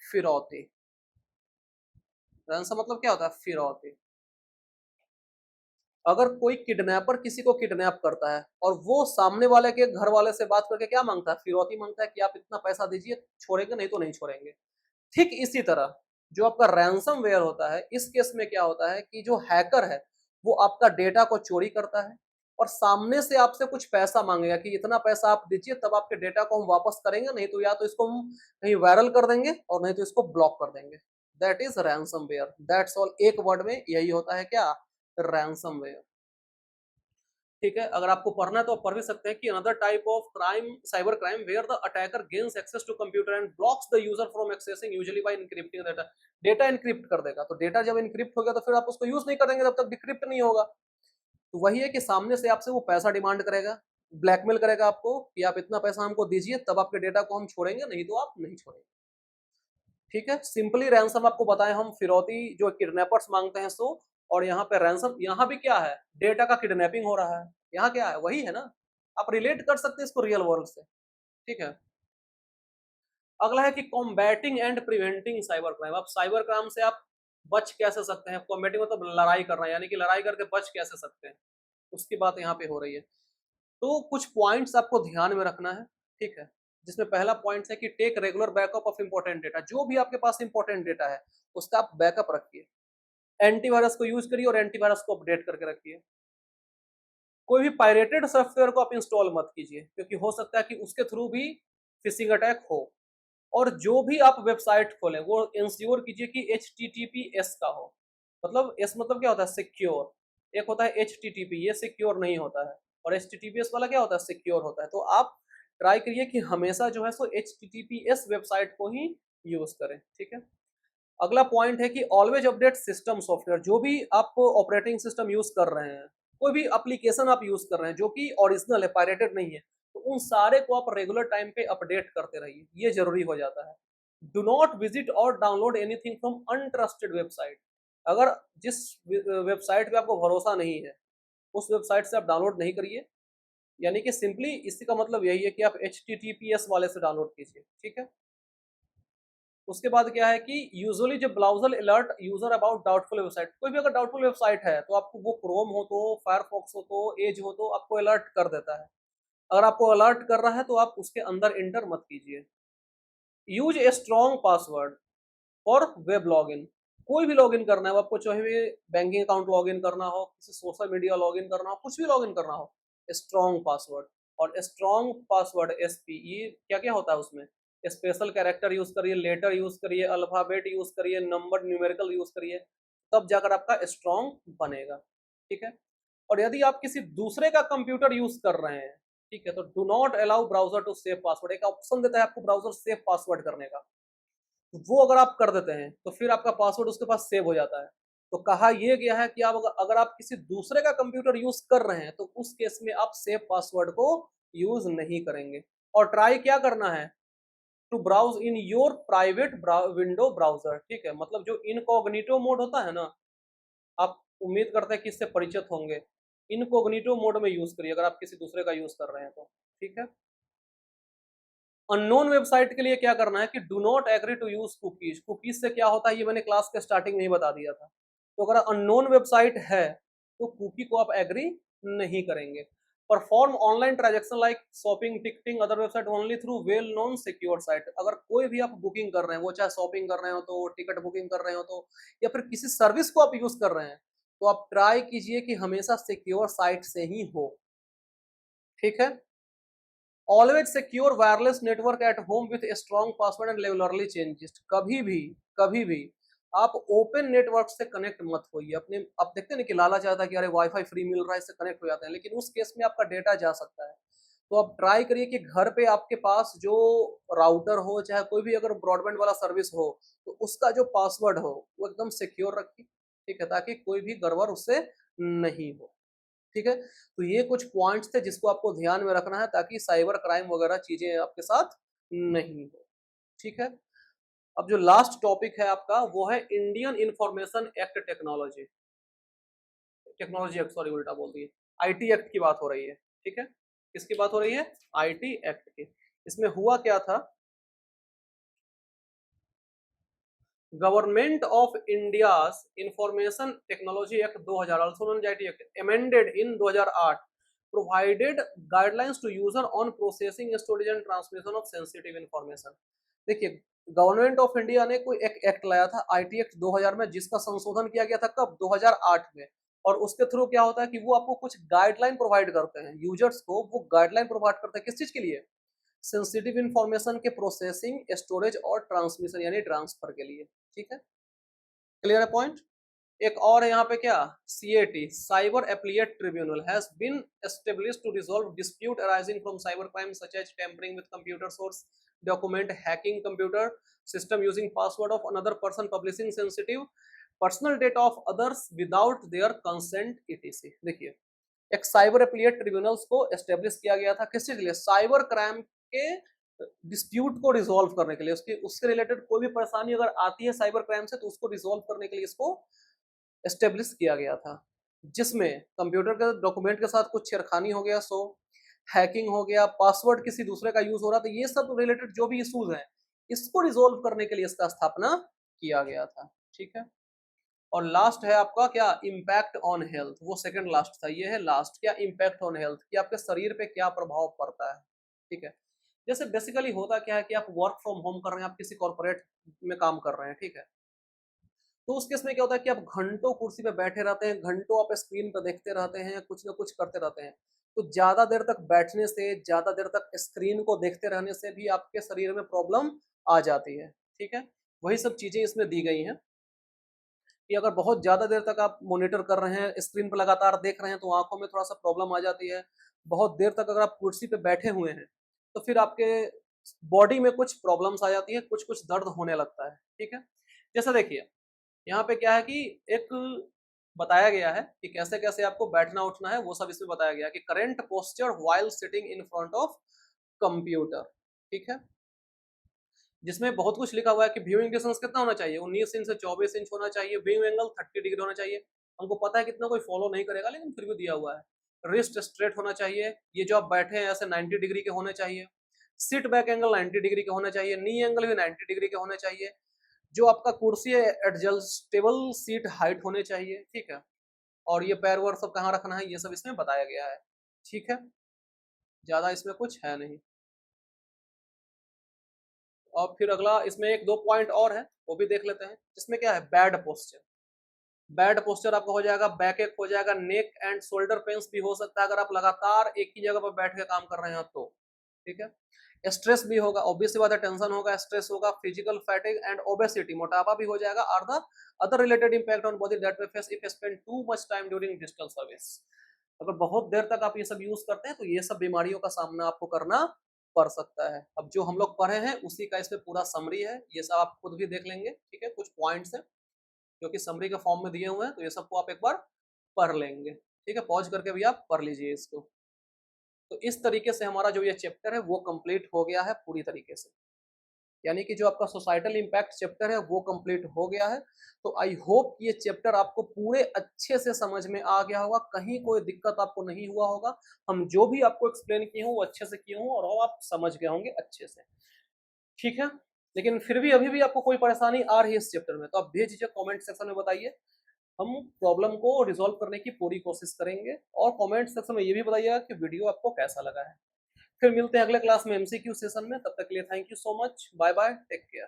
A: फिरौती। रैंसम मतलब क्या होता है, फिरौती। अगर कोई किडनैपर किसी को किडनैप करता है और वो सामने वाले के घर वाले से बात करके क्या मांगता है, फिरौती मांगता है कि आप इतना पैसा दीजिए, छोड़ेंगे नहीं तो नहीं छोड़ेंगे। ठीक इसी तरह जो आपका रैंसम वेयर होता है, इस केस में क्या होता है कि जो हैकर है वो आपका डेटा को चोरी करता है और सामने से आपसे कुछ पैसा मांगेगा कि इतना पैसा आप दीजिए तब आपके डेटा को हम वापस करेंगे, नहीं तो या तो इसको हम कहीं वायरल कर देंगे और नहीं तो इसको ब्लॉक कर देंगे। That is ransomware, that's all, एक वर्ड में यही होता है क्या, रैंसम वेयर, ठीक है। अगर आपको पढ़ना है तो आप पढ़ भी सकते हैं कि another type of crime, cyber crime, where the attacker gains access to computer and blocks the user from accessing, usually by encrypting data. Data encrypt कर देगा, तो डेटा जब इनक्रिप्ट हो गया तो फिर आप उसको यूज नहीं करेंगे जब तक डिक्रिप्ट नहीं होगा। तो वही है कि सामने से आपसे वो पैसा डिमांड करेगा, ब्लैकमेल करेगा आपको कि आप इतना पैसा हमको दीजिए तब आपके डेटा को हम छोड़ेंगे, नहीं तो आप नहीं छोड़ेंगे, ठीक है। सिंपली रैंसम आपको बताएं हम, फिरौती जो किडनैपर्स मांगते हैं सो, और यहाँ पे रैंसम, यहाँ भी क्या है, डेटा का किडनैपिंग हो रहा है, यहाँ क्या है, वही है ना। आप रिलेट कर सकते हैं इसको रियल वर्ल्ड से, ठीक है। अगला है कि combating and preventing cyber crime. आप साइबर क्राइम से आप बच कैसे सकते हैं, कॉम्बैटिंग मतलब लड़ाई करना, यानी कि लड़ाई करके बच कैसे सकते हैं, उसकी बात यहाँ पे हो रही है। तो कुछ पॉइंट्स आपको ध्यान में रखना है, ठीक है। जिसमें पहला पॉइंट है कि take regular backup of important data, जो भी आपके पास इंपॉर्टेंट डेटा है उसका आप बैकअप रखिए। एंटीवायरस को यूज करिए और एंटीवायरस को अपडेट करके रखिए। कोई भी पायरेटेड सॉफ्टवेयर को आप इंस्टॉल मत कीजिए, क्योंकि हो सकता है कि उसके थ्रू भी फिशिंग अटैक हो। और जो भी आप वेबसाइट खोलें वो इंश्योर कीजिए कि HTTPS का हो, मतलब एस मतलब क्या होता है, सिक्योर। एक होता है HTTP, ये सिक्योर नहीं होता है, और HTTPS वाला क्या होता है, सिक्योर होता है। तो आप ट्राई करिए कि हमेशा जो है सो HTTPS वेबसाइट को ही यूज करें, ठीक है। अगला पॉइंट है कि ऑलवेज अपडेट सिस्टम सॉफ्टवेयर, जो भी आप ऑपरेटिंग सिस्टम यूज कर रहे हैं, कोई भी एप्लीकेशन आप यूज कर रहे हैं जो कि ओरिजिनल है, पायरेटेड नहीं है, तो उन सारे को आप रेगुलर टाइम पे अपडेट करते रहिए, ये जरूरी हो जाता है। डू नॉट विजिट और download anything from untrusted website. अगर जिस वेबसाइट पे आपको भरोसा नहीं है उस वेबसाइट से आप डाउनलोड नहीं करिए। यानी कि सिंपली इसी का मतलब यही है कि आप HTTPS वाले से डाउनलोड कीजिए, ठीक है। उसके बाद क्या है कि यूजुअली जब browser alert user about doubtful website, कोई भी अगर डाउटफुल वेबसाइट है तो आपको वो क्रोम हो तो फायरफॉक्स हो तो एज हो तो आपको अलर्ट कर देता है। अगर आपको अलर्ट कर रहा है तो आप उसके अंदर इंटर मत कीजिए। Use a strong password for web login. कोई भी लॉगिन करना है, वो आपको चाहे भी बैंकिंग अकाउंट लॉगिन करना हो, किसी सोशल मीडिया लॉगिन करना हो, कुछ भी लॉगिन करना हो, स्ट्रॉन्ग पासवर्ड। और स्ट्रॉन्ग पासवर्ड SP ये क्या क्या होता है उसमें, स्पेशल कैरेक्टर यूज करिए, लेटर यूज करिए, अल्फाबेट यूज करिए, नंबर न्यूमेरिकल यूज करिए, तब जाकर आपका स्ट्रॉन्ग बनेगा, ठीक है। और यदि आप किसी दूसरे का कंप्यूटर यूज कर रहे हैं, ठीक है, तो do not allow browser to save password. एक ऑप्शन देता है आपको ब्राउजर सेव पासवर्ड करने का, तो वो अगर आप कर देते हैं तो फिर आपका पासवर्ड उसके पास सेव हो जाता है। तो कहा यह गया है कि आप अगर आप किसी दूसरे का कंप्यूटर यूज कर रहे हैं तो उस केस में आप सेव पासवर्ड को यूज नहीं करेंगे। और ट्राई क्या करना है, to browse in your private window browser, ठीक है। मतलब जो इनकॉग्निटो मोड होता है ना, आप उम्मीद करते हैं कि इससे परिचित होंगे। इनकॉग्निटो मोड में यूज करिए अगर आप किसी दूसरे का यूज कर रहे हैं तो, ठीक है। अननोन वेबसाइट के लिए क्या करना है कि do not agree to use cookies. Cookies से क्या होता है ये मैंने क्लास के स्टार्टिंग में ही बता दिया था। तो अगर अननोन वेबसाइट है तो कुकी को आप एग्री नहीं करेंगे। Perform online transaction like shopping, ticketing, other website only through well known secure site. अगर कोई भी आप बुकिंग कर रहे हैं, वो चाहे शॉपिंग कर रहे हो तो, टिकट बुकिंग कर रहे हो तो, या फिर किसी सर्विस को आप यूज कर रहे हैं, तो आप ट्राई कीजिए कि हमेशा सिक्योर साइट से ही हो, ठीक है। Always secure wireless network at home with strong password and regularly changes. कभी भी आप ओपन नेटवर्क से कनेक्ट मत होइए। अपने आप देखते हैं ना कि लालच आता है कि अरे वाईफाई फ्री मिल रहा है इससे कनेक्ट हो जाते हैं, लेकिन उस केस में आपका डेटा जा सकता है। तो आप ट्राई करिए कि घर पे आपके पास जो राउटर हो, चाहे कोई भी अगर ब्रॉडबैंड वाला सर्विस हो, तो उसका जो पासवर्ड हो वो एकदम सिक्योर रखिए, ठीक है, ताकि कोई भी गड़बड़ उससे नहीं हो, ठीक है। तो ये कुछ पॉइंट्स थे जिसको आपको ध्यान में रखना है ताकि साइबर क्राइम वगैरह चीजें आपके साथ नहीं हो, ठीक है। अब जो लास्ट टॉपिक है आपका वो है Indian information act technology, technology act, sorry उल्टा बोल दिए, IT एक्ट की बात हो रही है, ठीक है। किसकी बात हो रही है, IT एक्ट की। इसमें हुआ क्या था, government of India's information technology act 2000, also known as IT act, amended in 2008, provided guidelines to user on processing, storage and transmission of sensitive information। देखिए, गवर्नमेंट ऑफ इंडिया ने कोई एक एक्ट लाया था IT एक्ट 2000 में, जिसका संशोधन किया गया था कब, 2008 में। और उसके थ्रू क्या होता है कि वो आपको कुछ गाइडलाइन प्रोवाइड करते हैं, यूजर्स को वो गाइडलाइन प्रोवाइड करते हैं किस चीज के लिए, सेंसिटिव इंफॉर्मेशन के प्रोसेसिंग, स्टोरेज और ट्रांसमिशन यानी ट्रांसफर के लिए, ठीक है। क्लियर है पॉइंट। एक और है यहाँ पे क्या, CAT, cyber appellate tribunal has been established to resolve dispute arising from cyber crime such as tampering with computer source document, hacking computer system, using password of another person, publishing sensitive personal data of others without their consent etc। देखिए, एक cyber appellate tribunals को establish किया गया था किस चीज के लिए, साइबर क्राइम के डिस्प्यूट को रिजॉल्व करने के लिए, उसके उससे रिलेटेड कोई भी परेशानी अगर आती है साइबर क्राइम से तो उसको रिजॉल्व करने के लिए इसको एस्टेब्लिश किया गया था। जिसमें कंप्यूटर के डॉक्यूमेंट के साथ कुछ छेड़खानी हो गया, सो हैकिंग हो गया, पासवर्ड किसी दूसरे का यूज हो रहा था, ये सब रिलेटेड जो भी इश्यूज हैं इसको रिजॉल्व करने के लिए इसका स्थापना किया गया था, ठीक है। और लास्ट है आपका क्या, इम्पैक्ट ऑन हेल्थ, वो सेकंड लास्ट था, ये है लास्ट, क्या इम्पैक्ट ऑन हेल्थ, कि आपके शरीर पे क्या प्रभाव पड़ता है, ठीक है। जैसे बेसिकली होता क्या है कि आप वर्क फ्रॉम होम कर रहे हैं, आप किसी कॉर्पोरेट में काम कर रहे हैं, ठीक है। तो उस केस में क्या होता है कि आप घंटों कुर्सी पे बैठे रहते हैं, घंटों आप स्क्रीन पर देखते रहते हैं, कुछ ना कुछ करते रहते हैं। तो ज्यादा देर तक बैठने से, ज्यादा देर तक स्क्रीन को देखते रहने से भी आपके शरीर में प्रॉब्लम आ जाती है, ठीक है। वही सब चीजें इसमें दी गई हैं कि अगर बहुत ज्यादा देर तक आप मॉनिटर कर रहे हैं, स्क्रीन पर लगातार देख रहे हैं, तो आंखों में थोड़ा सा प्रॉब्लम आ जाती है। बहुत देर तक अगर आप कुर्सी पे बैठे हुए हैं तो फिर आपके बॉडी में कुछ प्रॉब्लम्स आ जाती है, कुछ कुछ दर्द होने लगता है, ठीक है। जैसा देखिए यहाँ पे क्या है कि एक बताया गया है कि कैसे कैसे आपको बैठना उठना है, वो सब इसमें बताया गया है कि current posture while sitting in front of computer, ठीक है। जिसमें बहुत कुछ लिखा हुआ है कि व्यूइंग डिस्टेंस कितना होना चाहिए, 19 इंच से 24 इंच होना चाहिए, व्यूइंग एंगल 30 डिग्री होना चाहिए। हमको पता है कितना कोई फॉलो नहीं करेगा, लेकिन फिर भी दिया हुआ है। रिस्ट स्ट्रेट होना चाहिए, ये जो आप बैठे हैं ऐसे 90 डिग्री के होने चाहिए। सिट बैक एंगल 90 डिग्री के होना चाहिए, नी एंगल भी 90 डिग्री के होने चाहिए। जो आपका कुर्सी है एडजस्टेबल सीट हाइट होने चाहिए, ठीक है। और ये पैर वैर सब कहाँ रखना है ये सब इसमें बताया गया है, ठीक है। ज्यादा इसमें कुछ है नहीं। और फिर अगला इसमें एक दो पॉइंट और है, वो भी देख लेते हैं। इसमें क्या है, बैड पोस्चर। बैड पोस्चर आपका हो जाएगा, बैक एक हो जाएगा, नेक एंड शोल्डर पेन्स भी हो सकता है अगर आप लगातार एक ही जगह पर बैठ के काम कर रहे हैं तो, ठीक है। स्ट्रेस भी होगा, ऑब्वियसली बात है, टेंशन होगा, स्ट्रेस होगा, फिजिकल फैटिग एंड ओबेसिटी, मोटापा भी हो जाएगा। Are the other related impact on body that we face if spend too much time during digital service. अगर बहुत देर तक आप ये सब यूज करते हैं तो ये सब बीमारियों का सामना आपको करना पड़ सकता है। अब जो हम लोग पढ़े हैं उसी का इसमें पूरा समरी है, ये सब आप खुद भी देख लेंगे, ठीक है। कुछ पॉइंट्स हैं जो कि समरी के फॉर्म में दिए हुए हैं, तो ये सबको आप एक बार पढ़ लेंगे, ठीक है। पॉज करके भी आप पढ़ लीजिए इसको। तो इस तरीके से हमारा जो ये चैप्टर है वो कंप्लीट हो गया है पूरी तरीके से, यानी कि जो आपका सोसाइटल इम्पैक्ट चैप्टर है वो कंप्लीट हो गया है। तो आई होप ये चैप्टर आपको पूरे अच्छे से समझ में आ गया होगा, कहीं कोई दिक्कत आपको नहीं हुआ होगा। हम जो भी आपको एक्सप्लेन किए हों वो अच्छे से किए हों और वो आप समझ गए होंगे अच्छे से, ठीक है। लेकिन फिर भी अभी भी आपको कोई परेशानी आ रही है इस चैप्टर में तो आप बेझिझक कमेंट सेक्शन में बताइए, हम प्रॉब्लम को रिजॉल्व करने की पूरी कोशिश करेंगे। और कमेंट सेक्शन में ये भी बताइएगा कि वीडियो आपको कैसा लगा है। फिर मिलते हैं अगले क्लास में एमसीक्यू सेशन में, तब तक के लिए thank you so much, bye bye, take care.